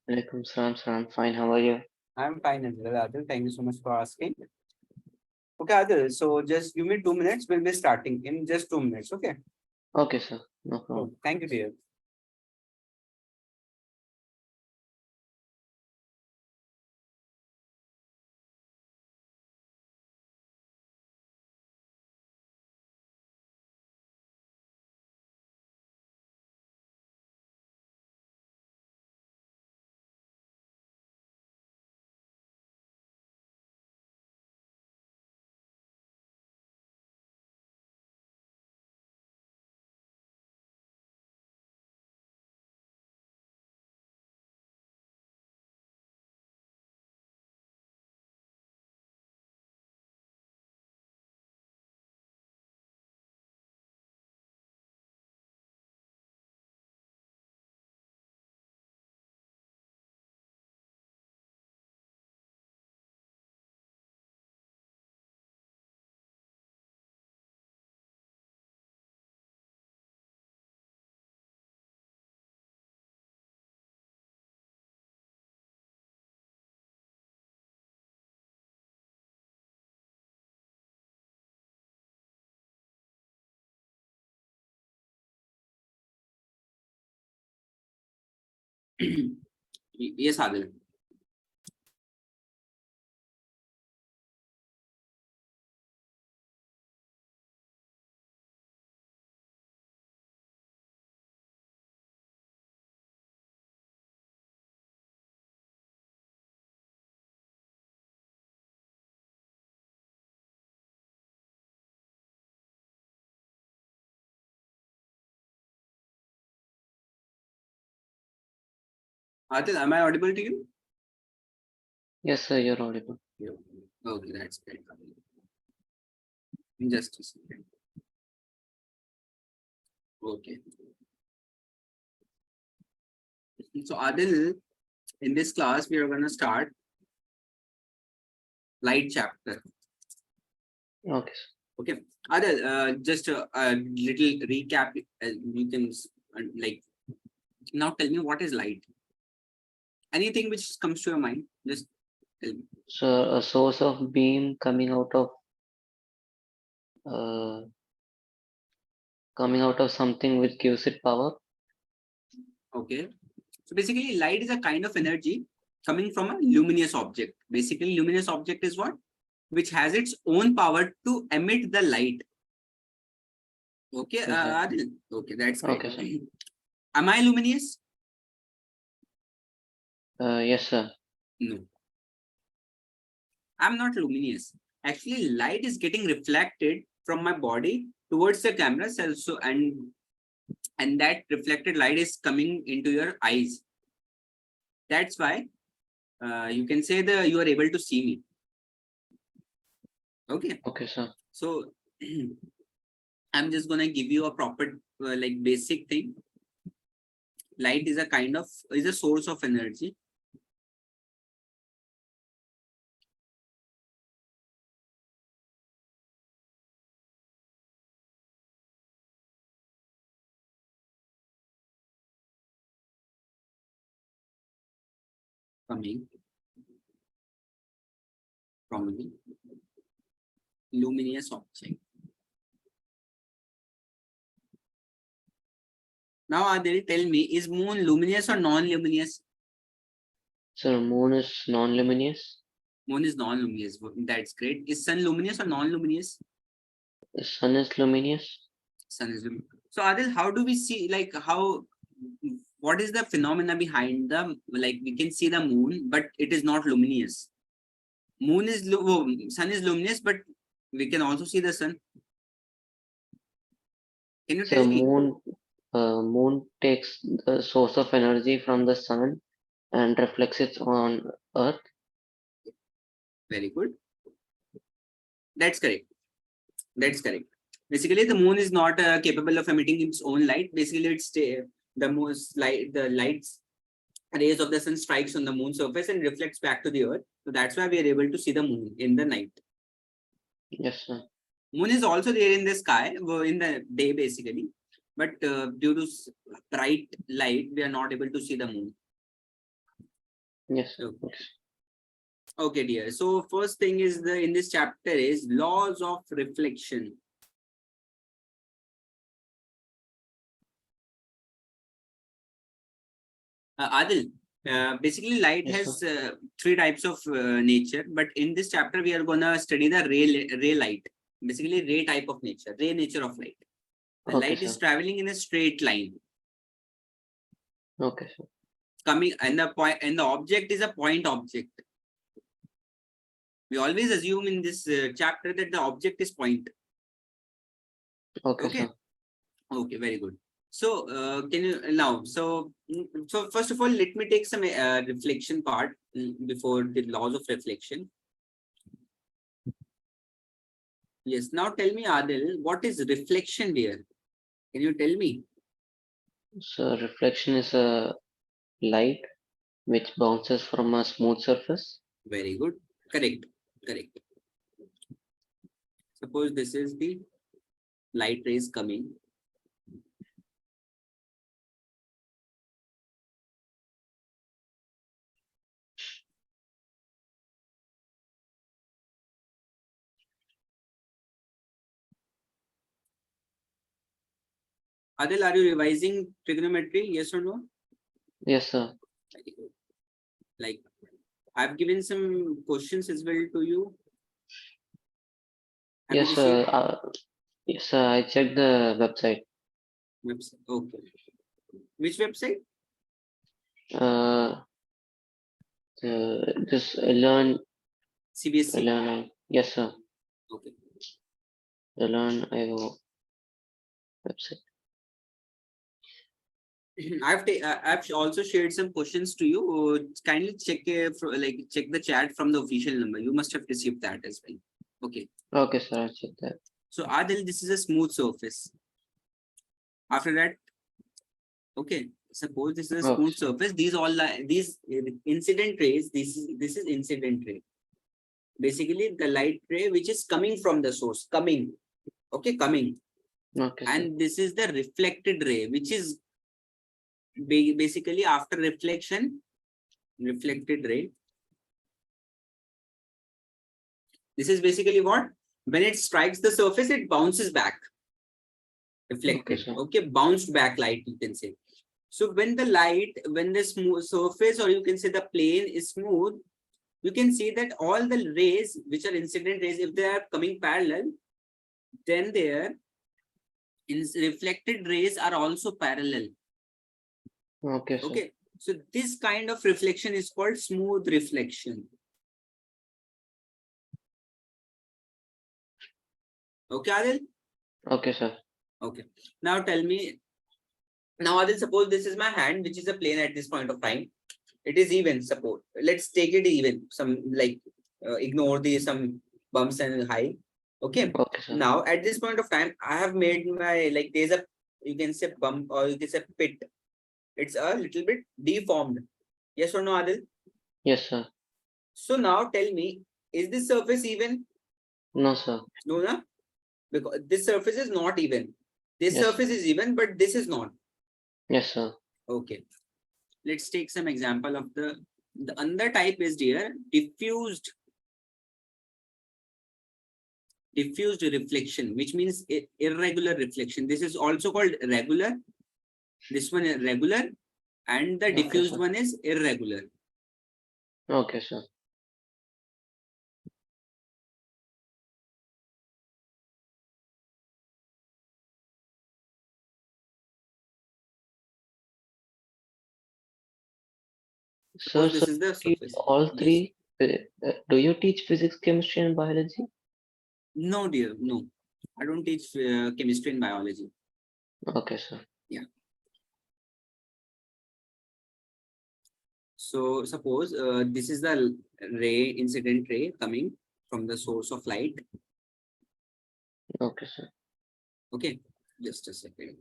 Alaikum salam, sir. I'm fine. How are you? I'm fine as well, Adil. Thank you so much for asking. Okay, Adil. So just give me 2 minutes. We'll be starting in just 2 minutes. Okay. Okay, sir. No Oh, problem. thank you, dear. Yes, Adil. Adil, am I audible to you? Yes, sir. You're audible. Yeah. Okay, that's great. Just a second. Okay. So, Adil, in this class, we are going to start light chapter. Okay, sir. Okay. Adil, just a little recap. You can like now tell me what is light. Anything which comes to your mind, just tell me. So, a source of beam uh, coming out of something which gives it power. Okay. So basically, light is a kind of energy coming from a luminous object. Basically, luminous object is what? Which has its own power to emit the light. Okay, Exactly. Adil. Okay, that's great. Okay, sir. Am I luminous? Yes, sir. No, I'm not luminous. Actually, light is getting reflected from my body towards the camera, so and that reflected light is coming into your eyes. That's why you can say you are able to see me. Okay. Okay, sir. So I'm just gonna give you a proper like basic thing. Light is a source of energy. Coming from the luminous object. Now Adil, tell me, is moon luminous or non-luminous? Sir, moon is non-luminous. Moon is non-luminous. That's great. Is sun luminous or non-luminous? The sun is luminous. Sun is luminous. So Adil, how do we see what is the phenomena behind we can see the moon, but it is not luminous. Sun is luminous, but we can also see the sun. Can you So, tell me? moon takes the source of energy from the sun and reflects it on Earth. Very good. That's correct. That's correct. Basically, the moon is not capable of emitting its own light. Basically, the lights rays of the sun strikes on the moon surface and reflects back to the earth. So that's why we are able to see the moon in the night. Yes, sir. Moon is also there in the sky in the day, basically. but due to bright light, we are not able to see the moon. Yes, sir. Okay. Yes. Okay, dear. So first thing is in this chapter is laws of reflection. Adil, basically light Yes, has three types of nature, but in this chapter we are gonna study the ray light. Basically, ray type of nature, ray nature of light. The Okay, light is sir. traveling in a straight line, Okay, sir. coming, and the object is a point object. We always assume in this chapter that the object is point. Okay, Okay. sir. Okay, very good. So, can you now? So first of all, let me take some reflection part before the laws of reflection. Yes. Now, tell me, Adil, what is reflection, dear? Can you tell me? So reflection is a light which bounces from a smooth surface. Very good. Correct. Correct. Suppose this is the light rays coming. Adil, are you revising trigonometry? Yes or no? Yes, sir. Very good. Like, I've given some questions as well to you. Have you Yes, sir. received Yes, sir. I checked the website. website? Okay. Which website? This learn. CBSE. Yes, sir. Okay. The Learnivio website. I've also shared some questions to you. Kindly check check the chat from the official number. You must have received that as well. Okay. Okay, sir. I'll check that. So Adil, this is a smooth surface. After that, okay. Suppose this is a smooth Okay. surface. These incident rays. This is incident ray. Basically, the light ray which is coming from the source. Coming. Okay, coming. Okay, sir. And this is the reflected ray, which is basically after reflection, reflected ray. This is basically what? When it strikes the surface, it bounces back. Reflected. Okay, sir. Okay, bounced back light, you can say. So when the smooth surface, or you can say the plane is smooth, you can see that all the rays, which are incident rays, if they are coming parallel, then their reflected rays are also parallel. Okay, sir. Okay. So this kind of reflection is called smooth reflection. Okay, Adil? Okay, sir. Okay. Now tell me, now Adil, suppose this is my hand, which is a plane at this point of time. It is even, suppose. Let's take it even. Ignore some bumps and high. Okay. Okay, sir. Now at this point of time, I have made my, there's a, you can say bump, or you can say pit. It's a little bit deformed. Yes or no, Adil? Yes, sir. So now tell me, is this surface even? No, sir. No, no? Because this surface is not even. This Yes. surface is even, but this is not. Yes, sir. Okay. Let's take some example of the other type is here diffused reflection, which means irregular reflection. This is also called regular. This one is regular, and the Okay, diffused sir. one is irregular. Okay, sir. Sir, Suppose this is the teach surface. all Yes. three. Do you teach physics, chemistry, and biology? No, dear, no. I don't teach chemistry and biology. Okay, sir. Yeah. So suppose this is the incident ray coming from the source of light. Okay, sir. Okay, just a second.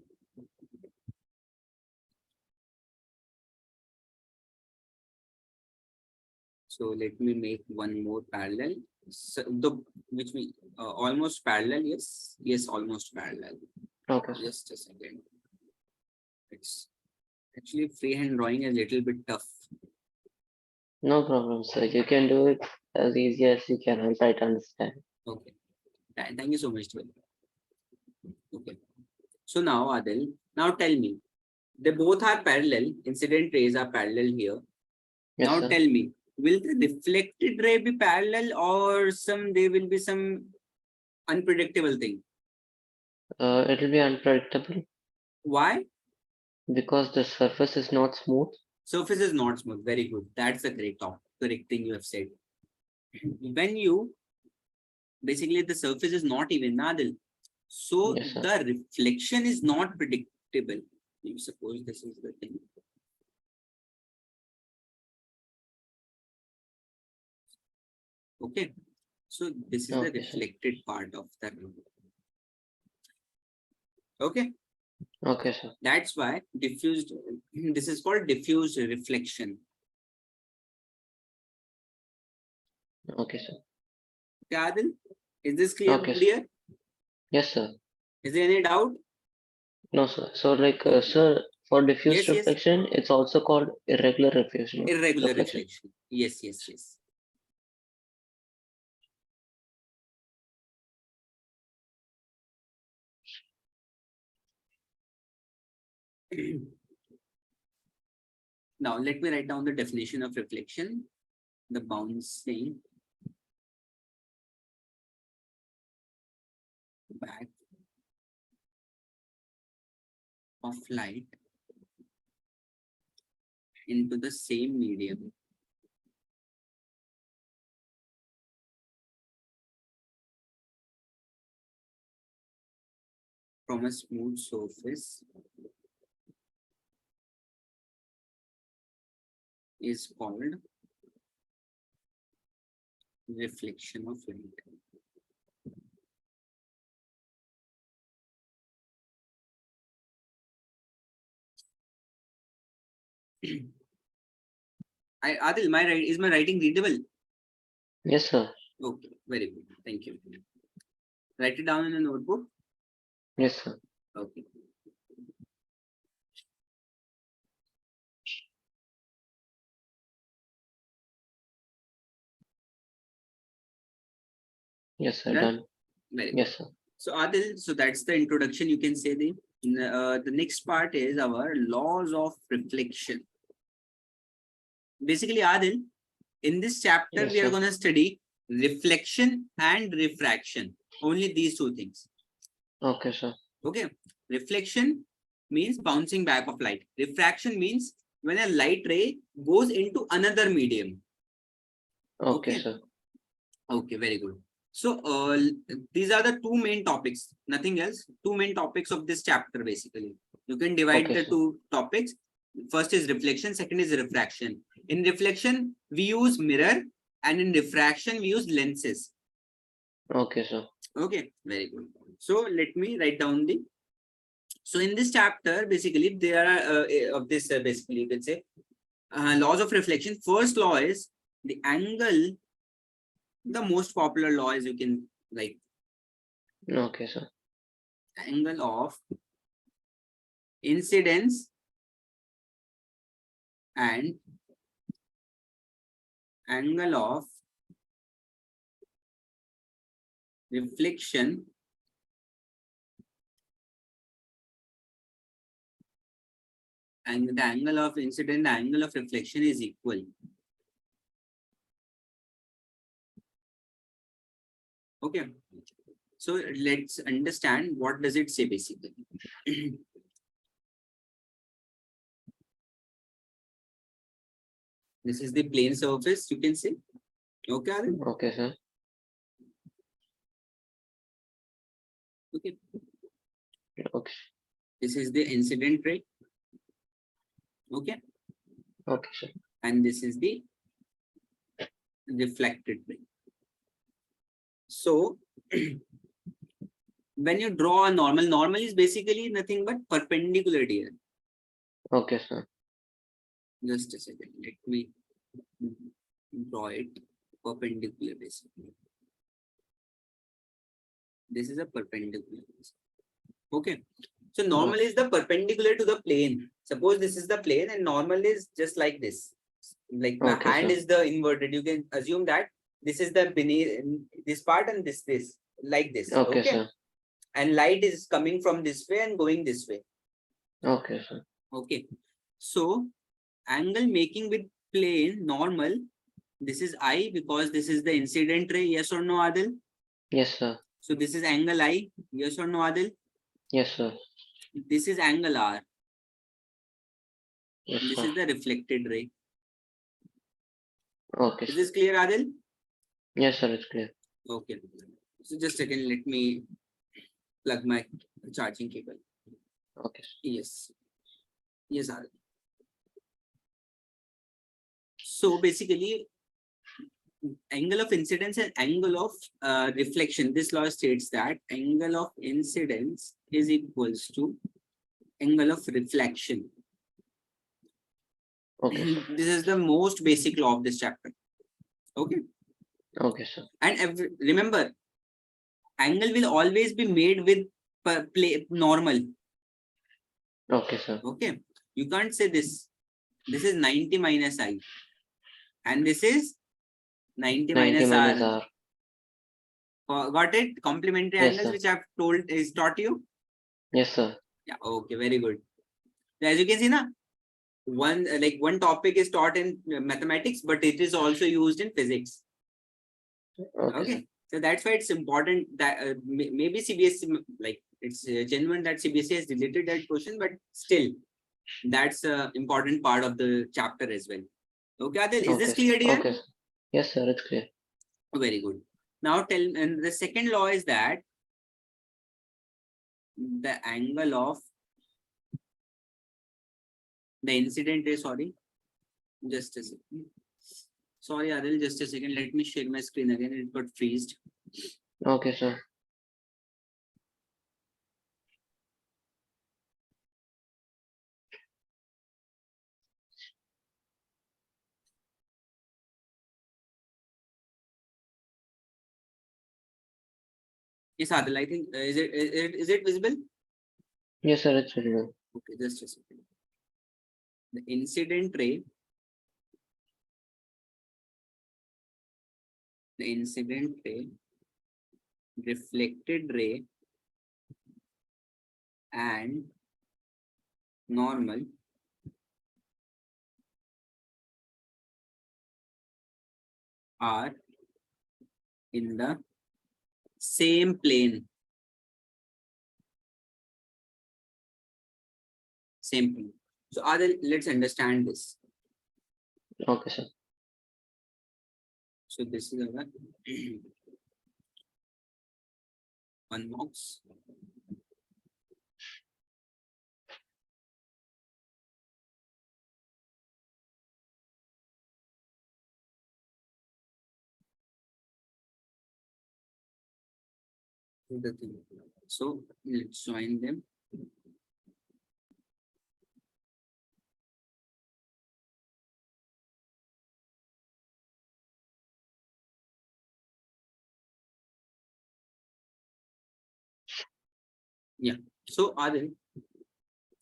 So let me make one more parallel. So which means almost parallel. Yes, almost parallel. Okay, sir. Just a second. It's actually freehand drawing is a little bit tough. No problem, sir. You can do it as easy as you can. I'll try to understand. Okay. Thank you so much. Twin. Okay. So now, Adil, now tell me, they both are parallel. Incident rays are parallel here. Yes, Now sir. tell me, will the reflected ray be parallel or there will be some unpredictable thing? It will be unpredictable Why? because the surface is not smooth. Surface is not smooth. Very good. That's the correct thing you have said. When you basically the surface is not even Nadal. So Yes, sir. the reflection is not predictable. You suppose this is the thing. Okay. So this is the Okay, sir. reflected part of the room. Okay. Okay, sir. That's why diffused, this is called diffused reflection. Okay, sir. Okay, Adil, is this clear? Okay, sir. Clear? Yes, sir. Is there any doubt? No, sir. So, like, sir, for diffuse Yes, yes. reflection, it's also called irregular reflection. Irregular reflection. Yes, yes, yes. Now, let me write down the definition of reflection. The bouncing back of light into the same medium from a smooth surface is called reflection of light. Adil, is my writing readable? Yes, sir. Okay, very good. Thank you. Write it down in a notebook. Yes, sir. Okay. Yes, sir. Done? Done. Very good. Yes, sir. So Adil, so that's the introduction. You can say the next part is our laws of reflection. Basically, Adil, in this chapter, Yes, we are sir. going to study reflection and refraction. Only these two things. Okay, sir. Okay. Reflection means bouncing back of light. Refraction means when a light ray goes into another medium. Okay, Okay. sir. Okay, very good. So these are the two main topics, nothing else. Two main topics of this chapter, basically. You can divide Okay, the sir. two topics. First is reflection, second is refraction. In reflection, we use mirror, and in refraction, we use lenses. Okay, sir. Okay, very good. So let me write down the. So in this chapter, basically, there are of this basically you can say laws of reflection. First law is the angle. The most popular law is you can like Okay, sir. angle of incidence and angle of reflection and the angle of incident, the angle of reflection is equal. Okay. So let's understand what does it say basically. This is the plane surface, you can see. Okay, Arun? Okay, sir. Okay. Okay. This is the incident ray. Okay. Okay, sir. And this is the reflected ray. So when you draw a normal is basically nothing but perpendicular here. Okay, sir. Just a second. Let me draw it perpendicular basically. This is a perpendicular. Okay. So normal is the perpendicular to the plane. Suppose this is the plane and normal is just like this. Like my Okay, hand sir. is the inverted. You can assume that this is the beneath this part and this like this. Okay, Okay. sir. And light is coming from this way and going this way. Okay, sir. Okay. So angle making with plane normal. This is I because this is the incident ray. Yes or no, Adil? Yes, sir. So this is angle I. Yes or no, Adil? Yes, sir. This is angle R. Yes, This sir. is the reflected ray. Okay, Is sir. this clear, Adil? Yes, sir. It's clear. Okay. So just a second, let me plug my charging cable. Okay, sir. Yes. Yes, Adil. So basically, angle of incidence and angle of reflection. This law states that angle of incidence is equals to angle of reflection. Okay, sir. This is the most basic law of this chapter. Okay. Okay, sir. And remember, angle will always be made with normal. Okay, sir. Okay. You can't say this. This is 90 minus I. And this is 90 90 minus minus R. R. Got it? Complementary Yes, angles, sir. which I've taught you. Yes, sir. Yeah. Okay. Very good. As you can see, now one topic is taught in mathematics, but it is also used in physics. Okay, Okay. sir. So that's why it's important that maybe CBSE, like it's genuine that CBSE has deleted that question, but still that's an important part of the chapter as well. Okay, Adil, is this Okay, clear, sir. dear? Okay, sir. Yes, sir. It's clear. Very good. Now and the second law is that the angle of the incident is, sorry, just a second. Sorry, Adil, just a second. Let me share my screen again. It got freezed. Okay, sir. Yes, Adil, I think is it visible? Yes, sir. It's visible. Okay, just a second. The incident ray, reflected ray, and normal are in the same plane. Same plane. So Adil, let's understand this. Okay, sir. So this is our one box. The thing. So let's join them. Yeah. So Adil,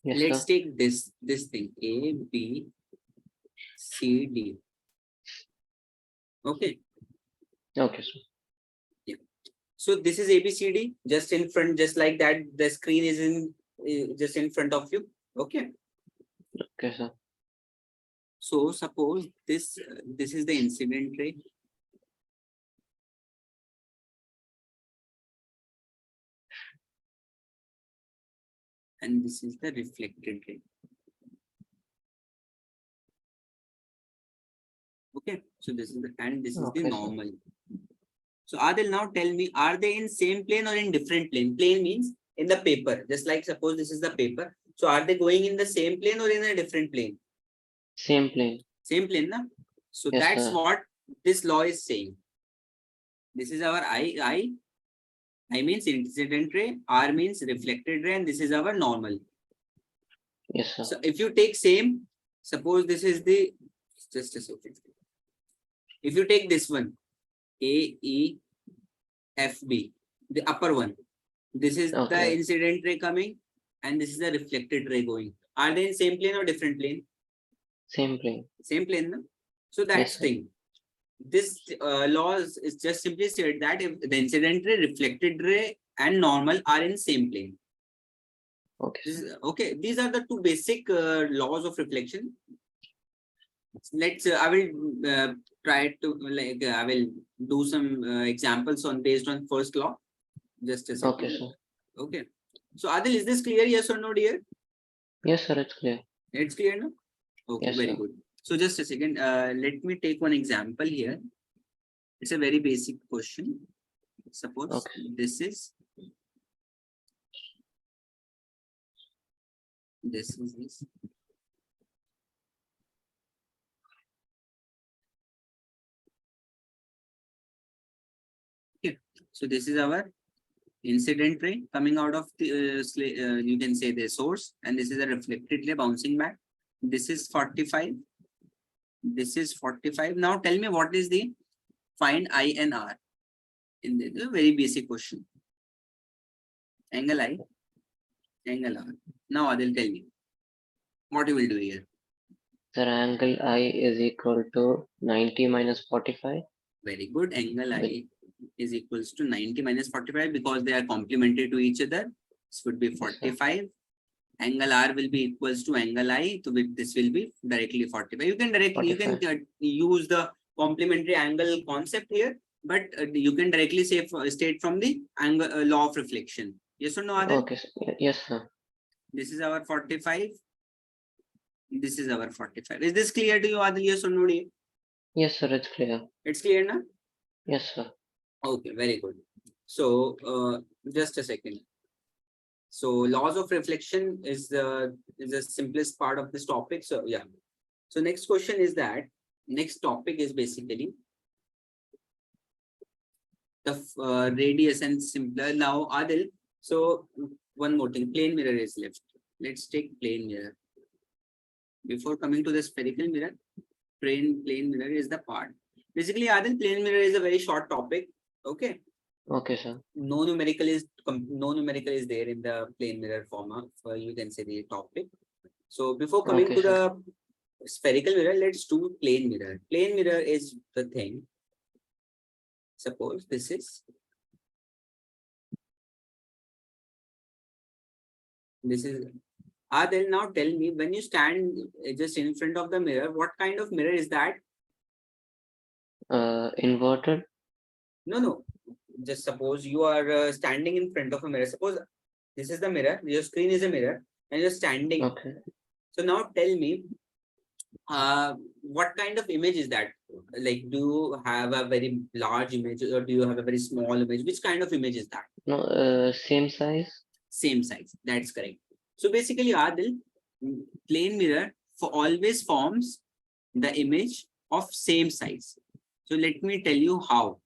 Yes, let's sir. take this thing A, B, C, D. Okay. Okay, sir. So this is ABCD just in front, just like that. The screen is in just in front of you. Okay. Okay, sir. So suppose this is the incident ray. And this is the reflected ray. Okay. So this is the this is Okay, the sir. normal. So Adil, now tell me, are they in same plane or in different plane? Plane means in the paper. Just like suppose this is the paper. So are they going in the same plane or in a different plane? Same plane. Same plane, na? So Yes, that's sir. what this law is saying. This is our I means incident ray, R means reflected ray, and this is our normal. Yes, sir. So if you take same, suppose this is the, just a second. If you take this one, A, E, F, B, the upper one, this is the Okay. incident ray coming, and this is a reflected ray going. Are they in same plane or different plane? Same plane. Same plane, no? So that's sir. thing. This law is just simply said that if the incident ray, reflected ray, and normal are in same plane. Okay. Okay, these are the two basic laws of reflection. Let's I will try to I will do some examples on based on first law. Just a second. Okay, sir. Okay. So Adil, is this clear? Yes or no, dear? Yes, sir, it's clear. It's clear now? Okay, Yes, very sir. good. So just a second. Let me take one example here. It's a very basic question. Suppose Okay. this is this. Okay. So this is our incident ray coming out of the you can say the source, and this is a reflected ray bouncing back. This is 45. This is 45. Now tell me what is the find I and R. This is a very basic question. Angle I, angle R. Now Adil, tell me what you will do here. Sir, angle I is equal to 90 minus 45. Very good. Angle I is equals to 90 minus 45 because they are complementary to each other. This would be 45. Angle R will be equals to angle I, to which this will be directly 45. You can directly 45. you can use the complementary angle concept here, but you can directly say state from the angle law of reflection. Yes or no, Adil? Okay, sir. Yes, sir. This is our 45. This is our 45. Is this clear to you, Adil? Yes or no? Yes, sir, it's clear. It's clear now? Yes, sir. Okay, very good. So just a second. So laws of reflection is the simplest part of this topic. So yeah. So next question is that next topic is basically the radius and simpler. Now Adil, so one more thing, plane mirror is left. Let's take plane mirror. Before coming to the spherical mirror, plane mirror is the part. Basically, Adil, plane mirror is a very short topic. Okay. Okay, sir. No numerical is there in the plane mirror format. You can say the topic. So before coming Okay, to sir. the spherical mirror, let's do plane mirror. Plane mirror is the thing. Suppose this is Adil. Now tell me, when you stand just in front of the mirror, what kind of mirror is that? Inverted. No. Just suppose you are standing in front of a mirror. Suppose this is the mirror. Your screen is a mirror, and you're standing. Okay. So now tell me, what kind of image is that? Like, do you have a very large image or do you have a very small image? Which kind of image is that? No, same size. Same size. That's correct. So basically, Adil, plane mirror always forms the image of same size. So let me tell you how.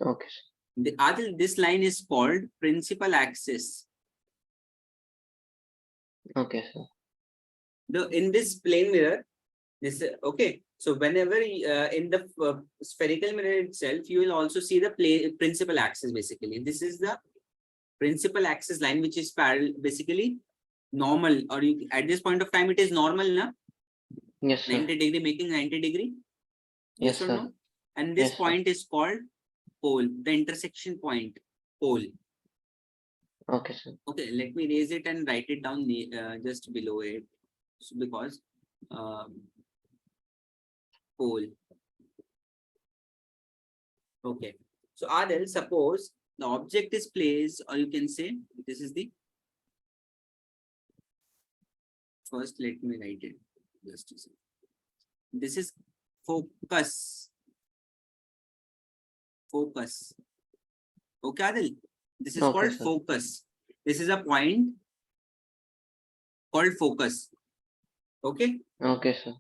Okay. Adil, this line is called principal axis. Okay, sir. In this plane mirror, this okay. So whenever in the spherical mirror itself, you will also see the principal axis. Basically, this is the principal axis line, which is parallel, basically normal, or at this point of time it is normal, na? Yes, sir. 90 degree, making 90 degree. Yes, or sir. no? And this Yes, point is called pole, the intersection point, pole. Okay, sir. Okay, let me raise it and write it down just below it. So because pole. Okay. So Adil, suppose the object is placed, or you can say this is the first. Let me write it. Just a second. This is focus. Focus. Okay, Adil. This is called sir. focus. This is a point called focus. Okay. Okay, sir.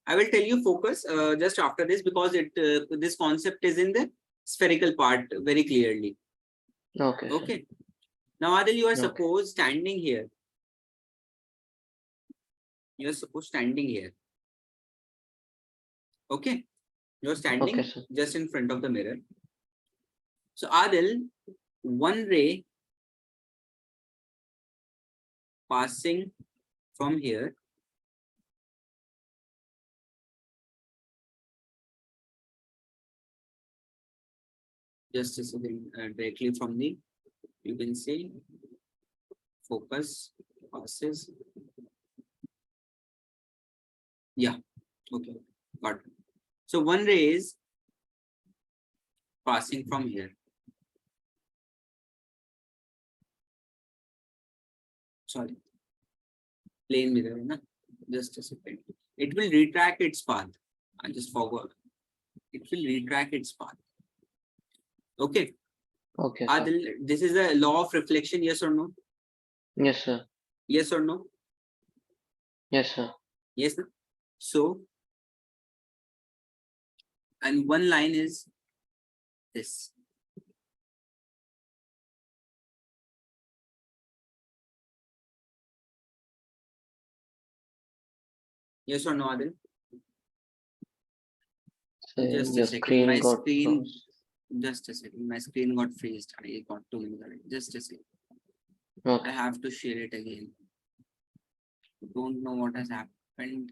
I will tell you focus just after this, because this concept is in the spherical part very clearly. Okay. Okay. Now, Adil, you are Okay. suppose standing here. You are supposed standing here. Okay. You are standing Okay, sir. just in front of the mirror. So, Adil, one ray passing from here just a second, directly from the, you can say, focus passes. Yeah, okay, got it. So one ray is passing from here. Sorry, plane mirror, na? Just a second. It will retract its path. I just forgot. It will retract its path. Okay. Okay, sir. Adil, this is a law of reflection, yes or no? Yes, sir. Yes or no? Yes, sir. Yes. No? So, and one line is this. Yes or no, Adil? So Just a your second. screen My got screen, froze. just a second. My screen got freezed. I got too many. Just a second. I Okay. have to share it again. Don't know what has happened.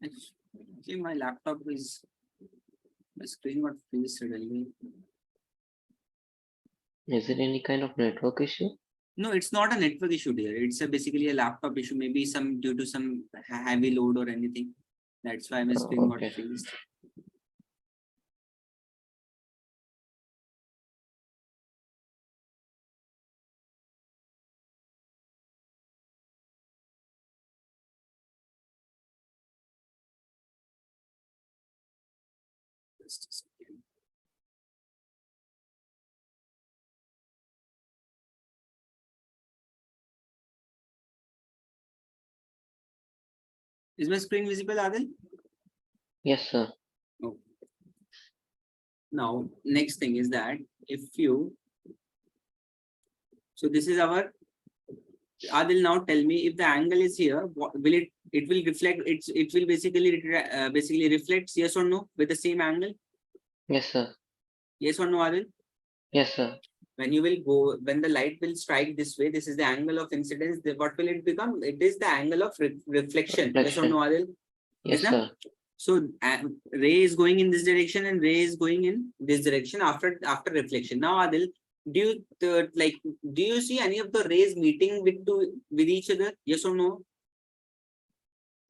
Actually, my laptop is, my screen got freezed suddenly. Is it any kind of network issue? No, it's not a network issue here. It's basically a laptop issue. Maybe some due to some heavy load or anything. That's why my screen got Okay. freezed. Just a second. Is my screen visible, Adil? Yes, sir. No. Now, next thing is that if you, so this is our, Adil, now tell me if the angle is here, what will it will reflect, it will basically reflects, yes or no, with the same angle? Yes, sir. Yes or no, Adil? Yes, sir. When you will go, when the light will strike this way, this is the angle of incidence. What will it become? It is the angle of reflection. Yes or Reflection. no, Adil? Yes, na? sir. So ray is going in this direction and ray is going in this direction after reflection. Now, Adil, do you see any of the rays meeting with each other? Yes or no?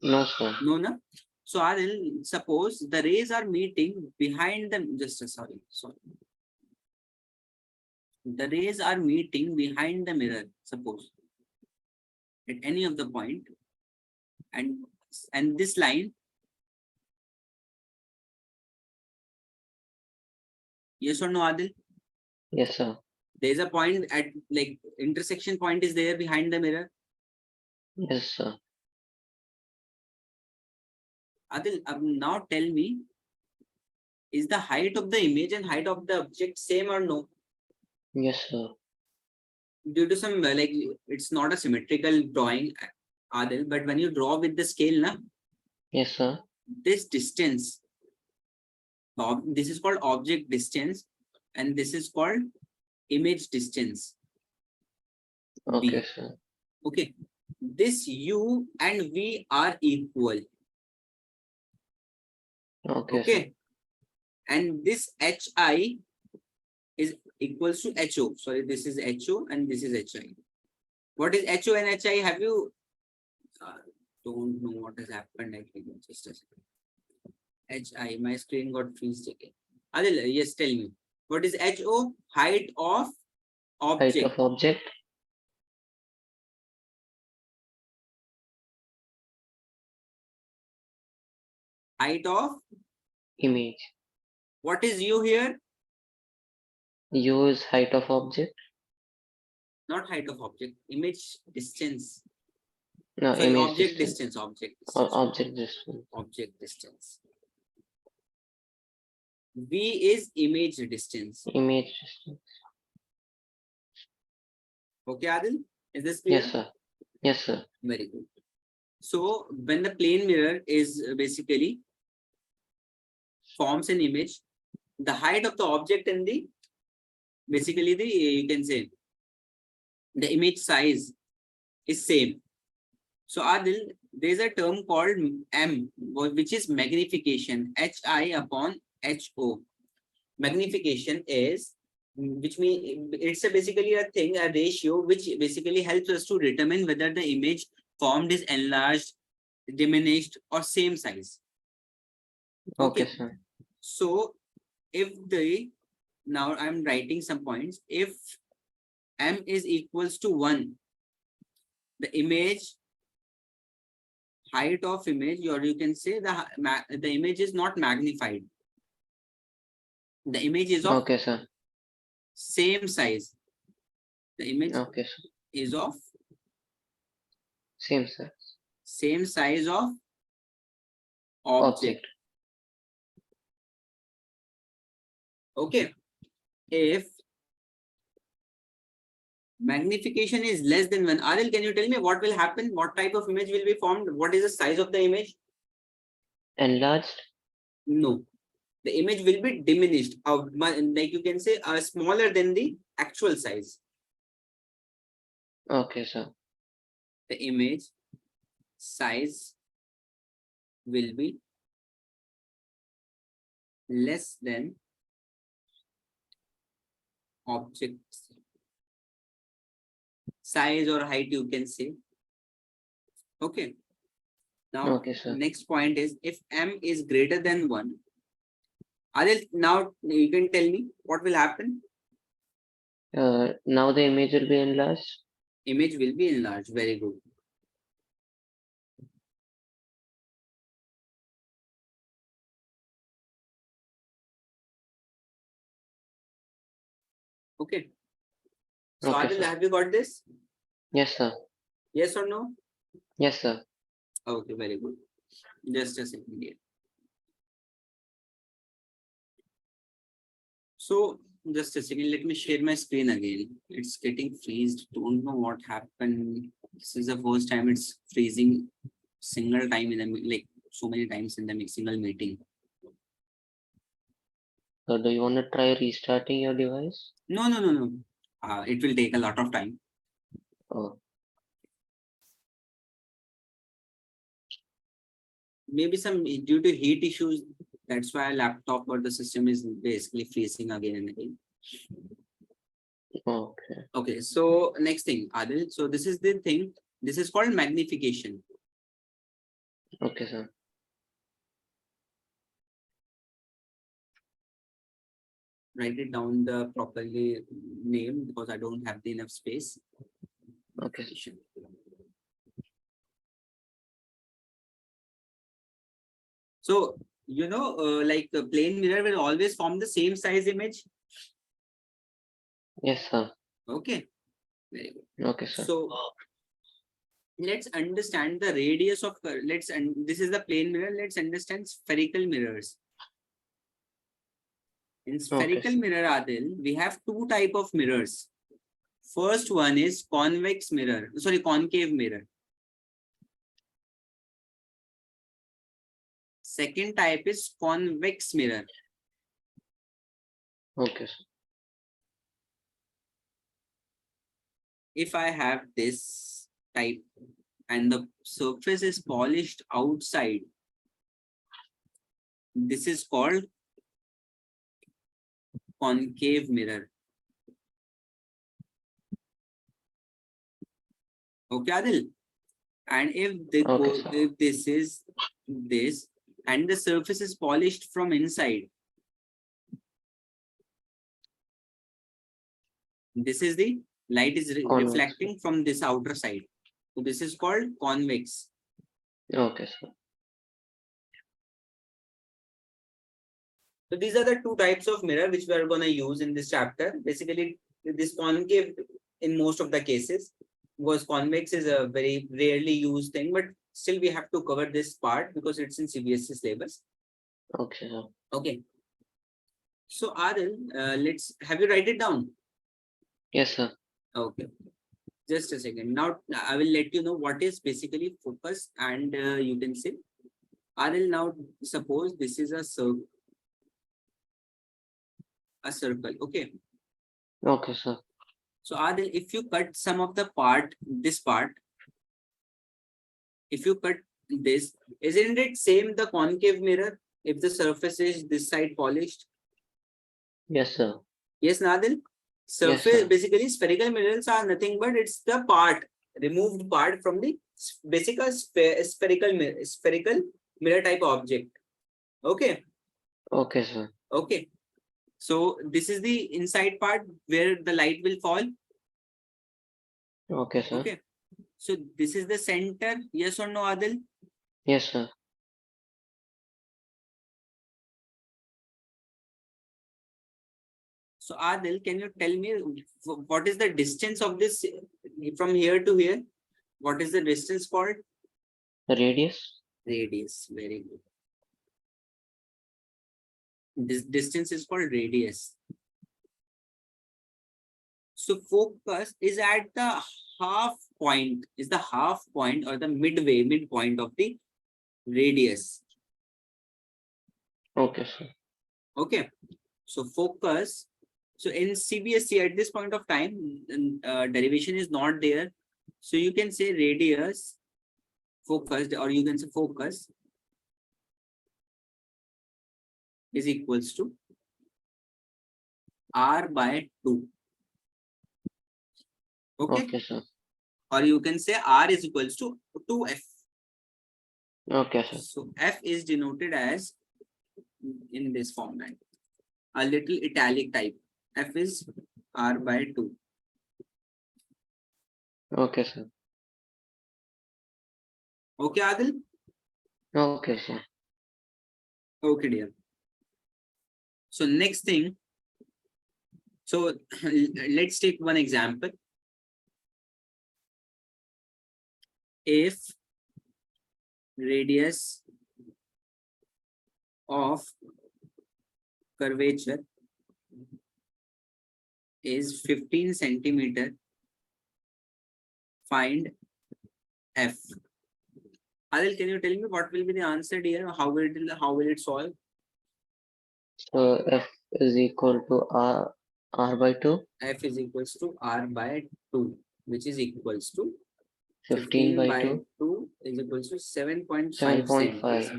No, sir. No, na? So Adil, suppose the rays are meeting behind them. Sorry. The rays are meeting behind the mirror, suppose, at any of the point, and this line, yes or no, Adil? Yes, sir. There is a point at like intersection point is there behind the mirror. Yes, sir. Adil, now tell me, is the height of the image and height of the object same or no? Yes, sir. Due to some like it's not a symmetrical drawing, Adil, but when you draw with the scale, na, Yes, sir. this distance, this is called object distance, and this is called image distance. Okay, B. sir. Okay, this U and V are equal. Okay, Okay, sir. and this HI is equals to HO. Sorry, this is HO and this is HI. What is HO and HI? Have you? Don't know what has happened. I think just a second. HI, my screen got freezed again. Adil, yes, tell me. What is HO? Height of object. Height of object. Height of Image. what is U here? U is height of object. Not height of object. Image distance. No, Sorry, image object distance. distance. Object Or distance. object distance. Object distance. V is image distance. Image distance. Okay, Adil? Is this clear? Yes, sir. Yes, sir. Very good. So when the plane mirror is basically forms an image, the height of the object and the basically the you can say the image size is same. So Adil, there is a term called M, which is magnification, HI upon HO. Magnification is, which means it's basically a thing, a ratio, which basically helps us to determine whether the image formed is enlarged, diminished, or same size. Okay, sir. So if now I'm writing some points. If M is equals to 1, the image height of image, or you can say the image is not magnified. The image is of Okay, sir. same size. The image Okay, sir. is of Same, sir. same size of object. Okay. If magnification is less than 1, Adil, can you tell me what will happen? What type of image will be formed? What is the size of the image? Enlarged? No. The image will be diminished, like you can say, smaller than the actual size. Okay, sir. The image size will be less than object's size or height, you can say. Okay. Now, Okay, sir. next point is, if M is greater than 1, Adil, now you can tell me what will happen. Now the image will be enlarged. Image will be enlarged. Very good. Okay. So Okay, Adil, sir. have you got this? Yes, sir. Yes or no? Yes, sir. Okay, very good. Just a second here. So just a second, let me share my screen again. It's getting freezed. Don't know what happened. This is the first time it's freezing single time in the, like so many times in the single meeting. So do you want to try restarting your device? No. It will take a lot of time. Oh, Maybe some due to heat issues. That's why laptop or the system is basically freezing again and again. okay. Okay, so next thing, Adil. So this is the thing. This is called magnification. Okay, sir. Write it down the properly name because I don't have the enough space. Okay. So, like a plane mirror will always form the same size image. Yes, sir. Okay. Very good. Okay, sir. So let's understand the radius of, this is the plane mirror. Let's understand spherical mirrors. In spherical mirror, Adil, we have two type of mirrors. First one is concave mirror. Second type is convex mirror. Okay, sir. If I have this type and the surface is polished outside, this is called concave mirror. Okay, Adil? And if this is this and the surface is polished from inside, this is the light is reflecting from this outer side. So this is called convex. Okay, sir. So these are the two types of mirror which we are going to use in this chapter. Basically, this concave in most of the cases, because convex is a very rarely used thing, but still we have to cover this part because it's in CBSE syllabus. Okay, sir. Okay. So Adil, have you write it down? Yes, sir. Okay. Just a second. Now I will let you know what is basically focus, and you can say, Adil, now suppose this is a circle. Okay. Okay, sir. So Adil, if you cut some of the part, this part, if you cut this, isn't it same the concave mirror if the surface is this side polished? Yes, sir. Yes, Nadil? Yes, Surface, sir. basically spherical mirrors are nothing but it's the part, removed part from the spherical mirror type object. Okay. Okay, sir. Okay. So this is the inside part where the light will fall. Okay, sir. Okay. So this is the center. Yes or no, Adil? Yes, sir. So Adil, can you tell me what is the distance of this from here to here? What is the distance called? The radius? Radius. Very good. This distance is called radius. So focus is at the half point, is the half point or the midpoint of the radius. Okay, sir. Okay. So focus. So in CBSE at this point of time, derivation is not there. So you can say radius focused, or you can say focus is equals to R by 2. Okay. Okay, sir. Or you can say R is equals to 2F. Okay, sir. So F is denoted as in this format, a little italic type. F is R by 2. Okay, sir. Okay, Adil? Okay, sir. Okay, dear. So next thing, so let's take one example. If radius of curvature is 15 centimeter, find F. Adil, can you tell me what will be the answer, dear? How will it solve? So F is equal to R by 2, F is equals to R by 2, which is equals to 15 by by 2, 2 is equals to 7.5 7.5. centimeters.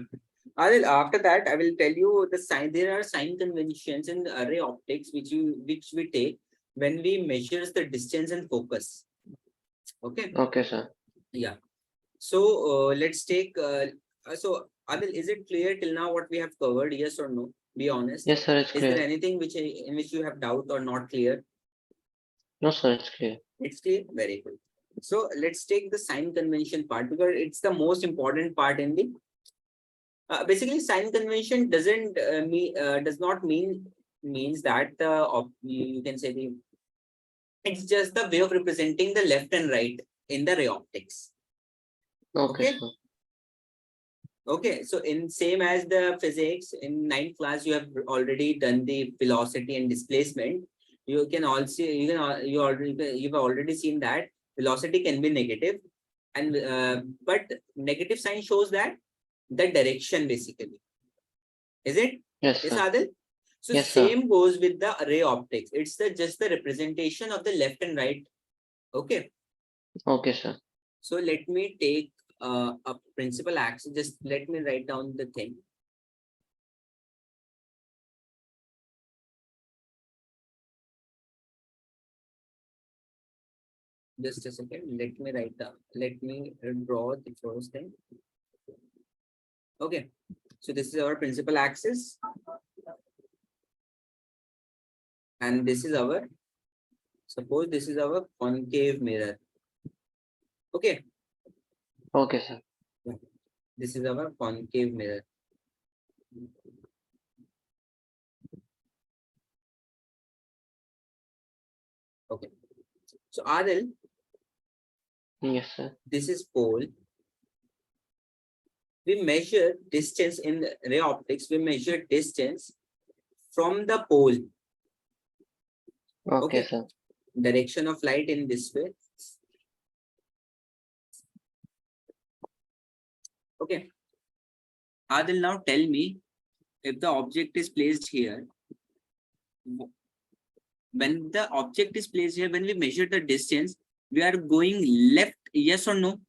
Adil, after that, I will tell you the sign. There are sign conventions in array optics which we take when we measures the distance and focus. Okay. Okay, sir. Yeah. So let's take. So Adil, is it clear till now what we have covered? Yes or no? Be honest. Yes, sir, it's Is there clear. anything in which you have doubt or not clear? No, sir, it's clear. It's clear. Very good. So let's take the sign convention part because it's the most important part in the. Basically, sign convention doesn't does not means that you can say the. It's just the way of representing the left and right in the ray optics. Okay, Okay. sir. Okay, so in same as the physics in 9th class, you have already done the velocity and displacement. You can also you've already seen that velocity can be negative, and but negative sign shows that the direction basically. Is it? Yes, Yes, sir. Adil? So Yes, sir. same goes with the array optics. It's just the representation of the left and right. Okay. Okay, sir. So let me take a principal axis. Just let me write down the thing. Just a second. Let me draw the first thing. Okay. So this is our principal axis. And this is our, suppose this is our concave mirror. Okay. Okay, sir. This is our concave mirror. Okay. So Adil, Yes, sir. this is pole. We measure distance in the ray optics. We measure distance from the pole. Okay, Okay. sir. Direction of light in this way. Okay. Adil, now tell me if the object is placed here. When the object is placed here, when we measure the distance, we are going left, yes or no?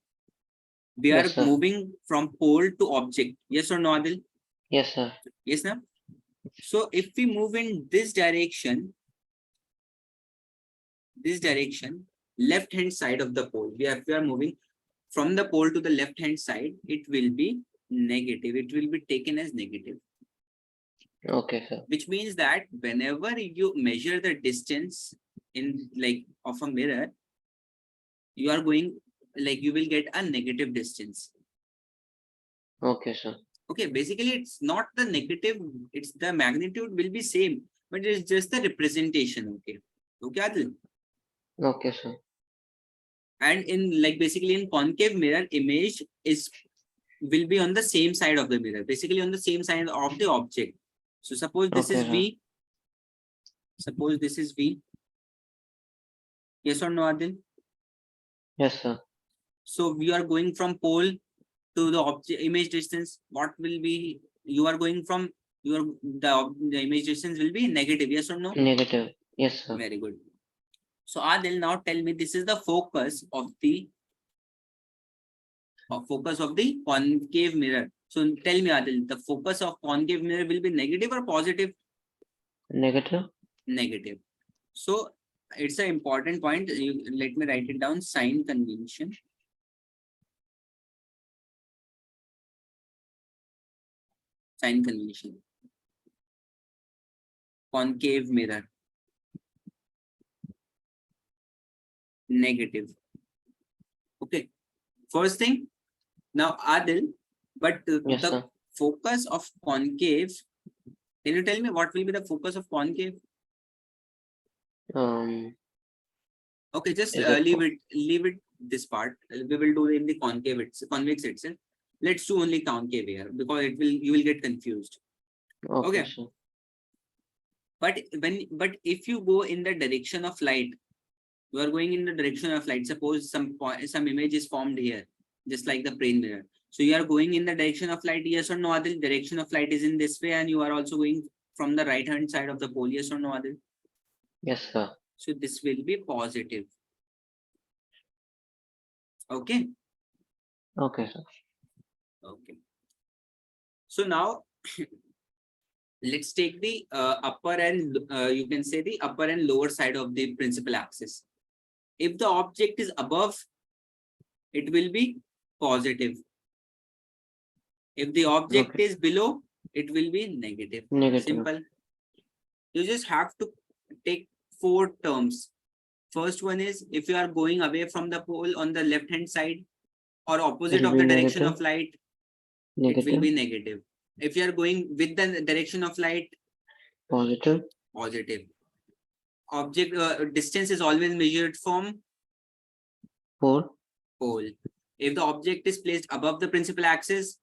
We are Yes, sir. moving from pole to object. Yes or no, Adil? Yes, sir. Yes, no? So if we move in this direction, left hand side of the pole, we are moving from the pole to the left hand side, it will be negative. It will be taken as negative. Okay, sir. Which means that whenever you measure the distance in like of a mirror, you are going like you will get a negative distance. Okay, sir. Okay, basically it's not the negative, it's the magnitude will be same, but it's just the representation. Okay. Okay, Adil. Okay, sir. And in like basically in concave mirror, image will be on the same side of the mirror, basically on the same side of the object. So suppose this Okay, is sir. V. Suppose this is V. Yes or no, Adil? Yes, sir. So we are going from pole to the object image distance. What will be? You are going from the image distance will be negative. Yes or no? Negative. Yes, sir. Very good. So Adil, now tell me, this is the focus of the concave mirror. So tell me, Adil, the focus of concave mirror will be negative or positive? Negative. Negative. So it's an important point. Let me write it down. Sign convention. Sign convention. Concave mirror. Negative. Okay. First thing. Now, Adil, but Yes, the sir. focus of concave. Can you tell me what will be the focus of concave? Okay, just Is it leave it this part. We will do in the convex itself. Let's do only concave here because you will get confused. okay, Okay. sir. But if you go in the direction of light, you are going in the direction of light. Suppose some image is formed here, just like the plane mirror. So you are going in the direction of light, yes or no, Adil? Direction of light is in this way, and you are also going from the right hand side of the pole, yes or no, Adil? Yes, sir. So this will be positive. Okay. Okay, sir. Okay. So now let's take the upper and you can say the upper and lower side of the principal axis. If the object is above, it will be positive. If the object Okay. is below, it will be negative. Negative. Simple. You just have to take 4 terms. First one is if you are going away from the pole on the left hand side or opposite It'll of be the direction negative. of light, it Negative. will be negative. If you are going with the direction of light, Positive. positive. Object distance is always measured from 4. pole. If the object is placed above the principal axis,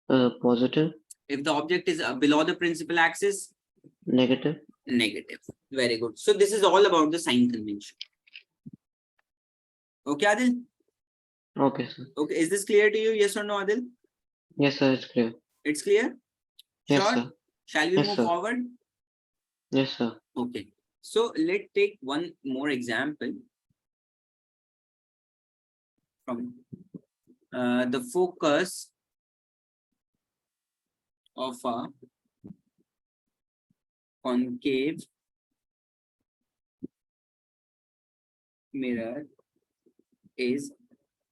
Positive. if the object is below the principal axis, Negative. negative. Very good. So this is all about the sign convention. Okay, Adil? Okay, sir. Okay, is this clear to you? Yes or no, Adil? Yes, sir. It's clear. It's clear? Yes, Sure? sir. Shall we Yes, move sir. forward? Yes, sir. Okay. So let's take one more example from the focus of a concave mirror is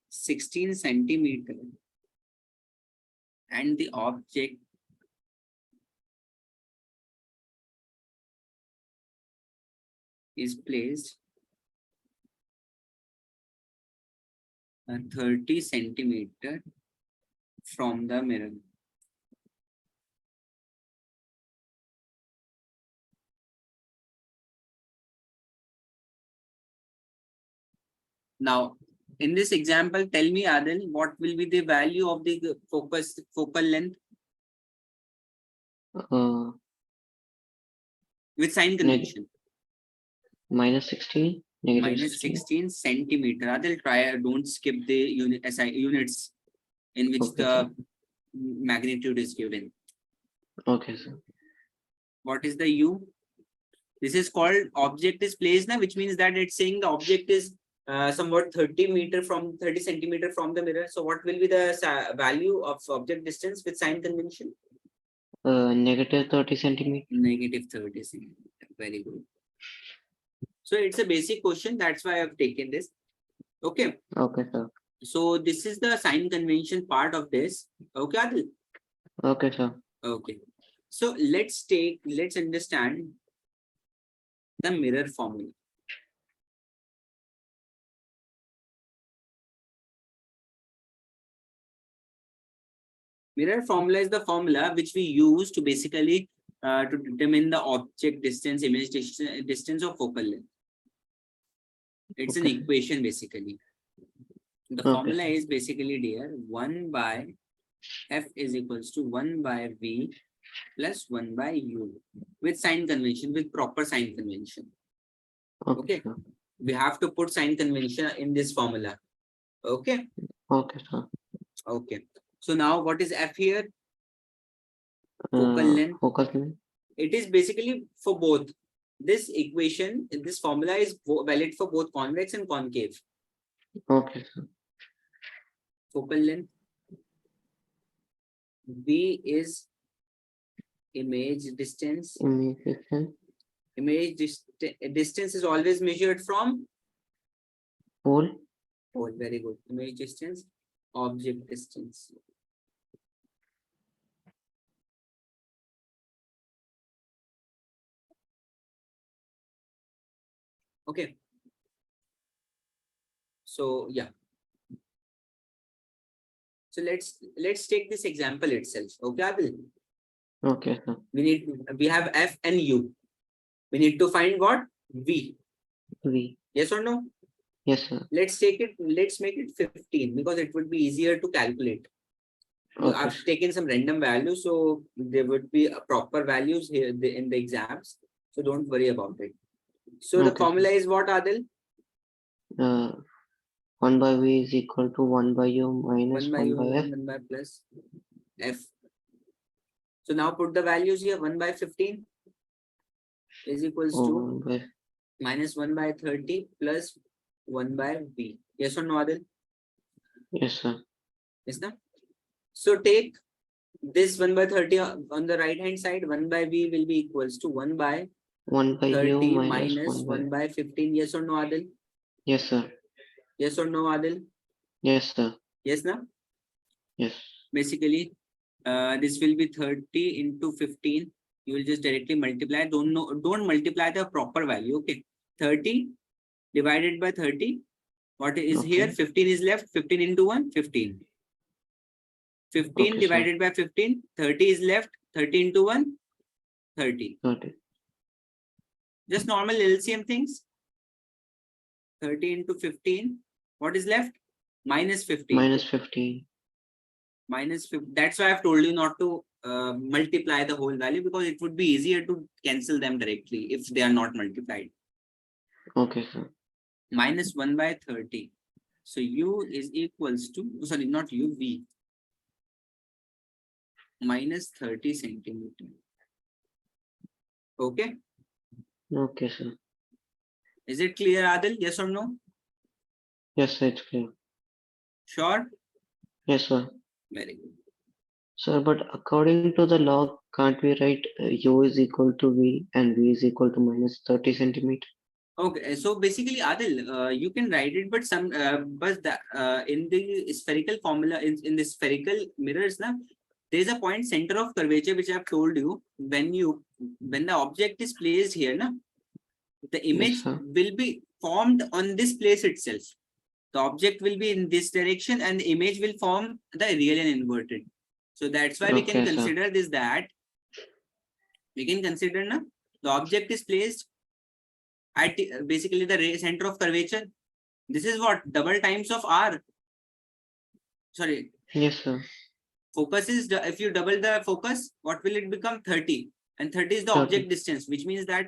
16 centimeter and the object is placed 30 centimeter from the mirror. Now, in this example, tell me, Adil, what will be the value of the focal length with sign convention? Minus 16. Negative Minus 16 centimeter. Adil, try, don't skip the units in which Okay, the sir. magnitude is given. Okay, sir. What is the U? This is called object is placed now, which means that it's saying the object is somewhat 30 centimeter from the mirror. So what will be the value of object distance with sign convention? Negative 30 centimeter. Negative 30 centimeter. Very good. So it's a basic question. That's why I've taken this. Okay. Okay, sir. So this is the sign convention part of this. Okay, Adil? Okay, sir. Okay. So let's understand the mirror formula. Mirror formula is the formula which we use to basically to determine the object distance, image distance or focal length. It's an Okay. equation basically. The Okay. formula is basically dear 1 by f is equals to 1 by v plus 1 by u with sign convention, with proper sign convention. Okay, Okay. sir. We have to put sign convention in this formula. Okay. Okay, sir. Okay. So now what is f here? Focal length. Focal length. It is basically for both. This equation, this formula is valid for both convex and concave. Okay, sir. Focal length. V is image distance. Image distance. Image distance is always measured from Pole. pole. Very good. Image distance, object distance. Okay. So yeah. So let's take this example itself. Okay, Abel? Okay, sir. We have f and u. We need to find what? V. V. Yes or no? Yes, sir. Let's make it 15 because it would be easier to calculate. Okay. I've taken some random values, so there would be proper values here in the exams. So don't worry about it. So the Okay, formula is what, Adil? 1 by v is equal to 1 by u minus 1 by 1 u, by f. 1 by plus f. So now put the values here. 1 by 15 is equals to 1 by minus 1 by 30 plus 1 by v. Yes or no, Adil? yes, sir. Yes, no? So take this 1 by 30 on the right hand side. 1 by v will be equals to 1 by 1 by 30 u minus 1 by 15. Yes or no, Adil? Yes, sir. Yes or no, Adil? Yes, sir. Yes, no? Yes. Basically, this will be 30 into 15. You will just directly multiply. Don't multiply the proper value. Okay. 30 divided by 30. What is Okay. here? 15 is left. 15 into 1, 15. 15 Okay, divided by 15. 30 is left. 30 into 1, 30. Got it. Just normal LCM things. 30 into 15. What is left? Minus 15. Minus 15. Minus 50. That's why I've told you not to multiply the whole value, because it would be easier to cancel them directly if they are not multiplied. Okay, sir. Minus 1 by 30. So u is equals to, sorry, not u, v. Minus 30 centimeter. Okay. Okay, sir. Is it clear, Adil? Yes or no? Yes, sir, it's clear. Sure? Yes, sir. Very good. Sir, but according to the law, can't we write u is equal to v and v is equal to minus 30 centimeter? Okay, so basically, Adil, you can write it, but in the spherical formula, in the spherical mirrors, there is a point center of curvature which I have told you. When the object is placed here, the image sir. will be formed on this place itself. The object will be in this direction and the image will form the real and inverted. So that's why we can Okay, sir. consider this, that we can consider the object is placed at basically the center of curvature. This is what? Double times of r. Sorry. Yes, sir. Focus is, if you double the focus, what will it become? 30. And 30 is the 30. object distance, which means that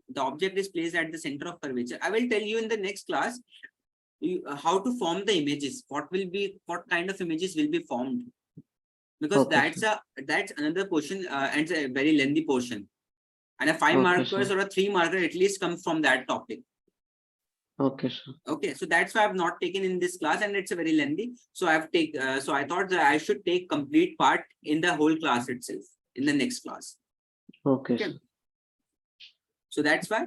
the object is placed at the center of curvature. I will tell you in the next class how to form the images. What kind of images will be formed? Because Okay, that's another portion, and it's a very lengthy portion. And a 5 Okay, markers sir. or a 3 marker at least comes from that topic. Okay, sir. Okay, so that's why I've not taken in this class, and it's a very lengthy. So so I thought that I should take complete part in the whole class itself in the next class. Okay, Okay. sir. So that's why.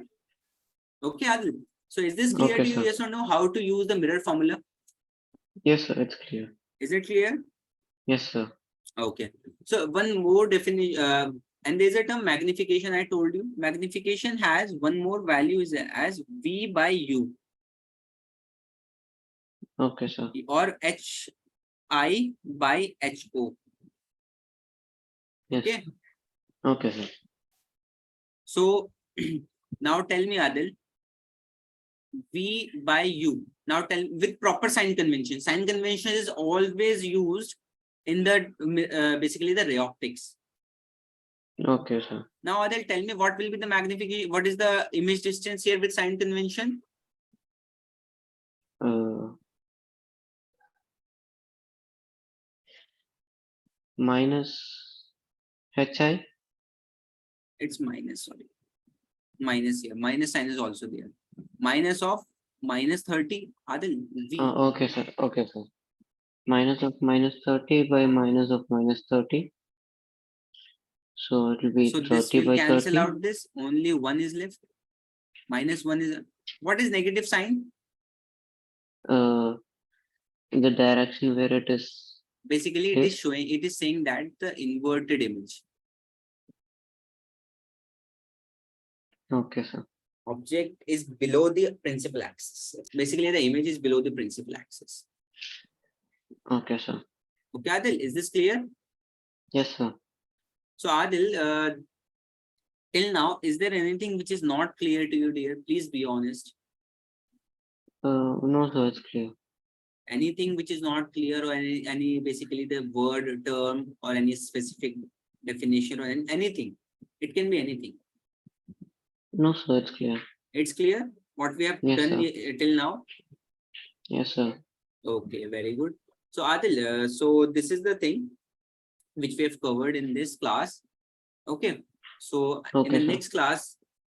Okay, Adil. So is this clear Okay, to you? sir. Yes or no? How to use the mirror formula? Yes, sir. It's clear. Is it clear? Yes, sir. Okay. So one more definition, and there's a term magnification. I told you magnification has one more value is as V by U Okay, sir. or HI by HO. Yes. Okay. Okay, sir. So now tell me, Adil, V by U. Now tell with proper sign convention. Sign convention is always used in the basically the ray optics. Okay, sir. Now Adil, tell me what will be the magnification, what is the image distance here with sign convention? Minus HI. It's minus, sorry. Minus here. Minus sign is also there. Minus of minus 30. Adil, V. Okay, sir. Okay, sir. Minus of minus 30 by minus of minus 30. So it will be So this 30 will by cancel 30. out this. Only one is left. Minus one is, what is negative sign? In the direction where it is. Basically, it This? is showing, it is saying that the inverted image. Okay, sir. Object is below the principal axis. Basically, the image is below the principal axis. Okay, sir. Okay, Adil, is this clear? Yes, sir. So, Adil, till now, is there anything which is not clear to you, dear? Please be honest. No, sir. It's clear. Anything which is not clear, or any basically the word, term, or any specific definition, or anything. It can be anything. No, sir. It's clear. It's clear what we have Yes, done sir. till now. Yes, sir. Okay, very good. So, Adil, so this is the thing which we have covered in this class. Okay. So in Okay, the sir. next class,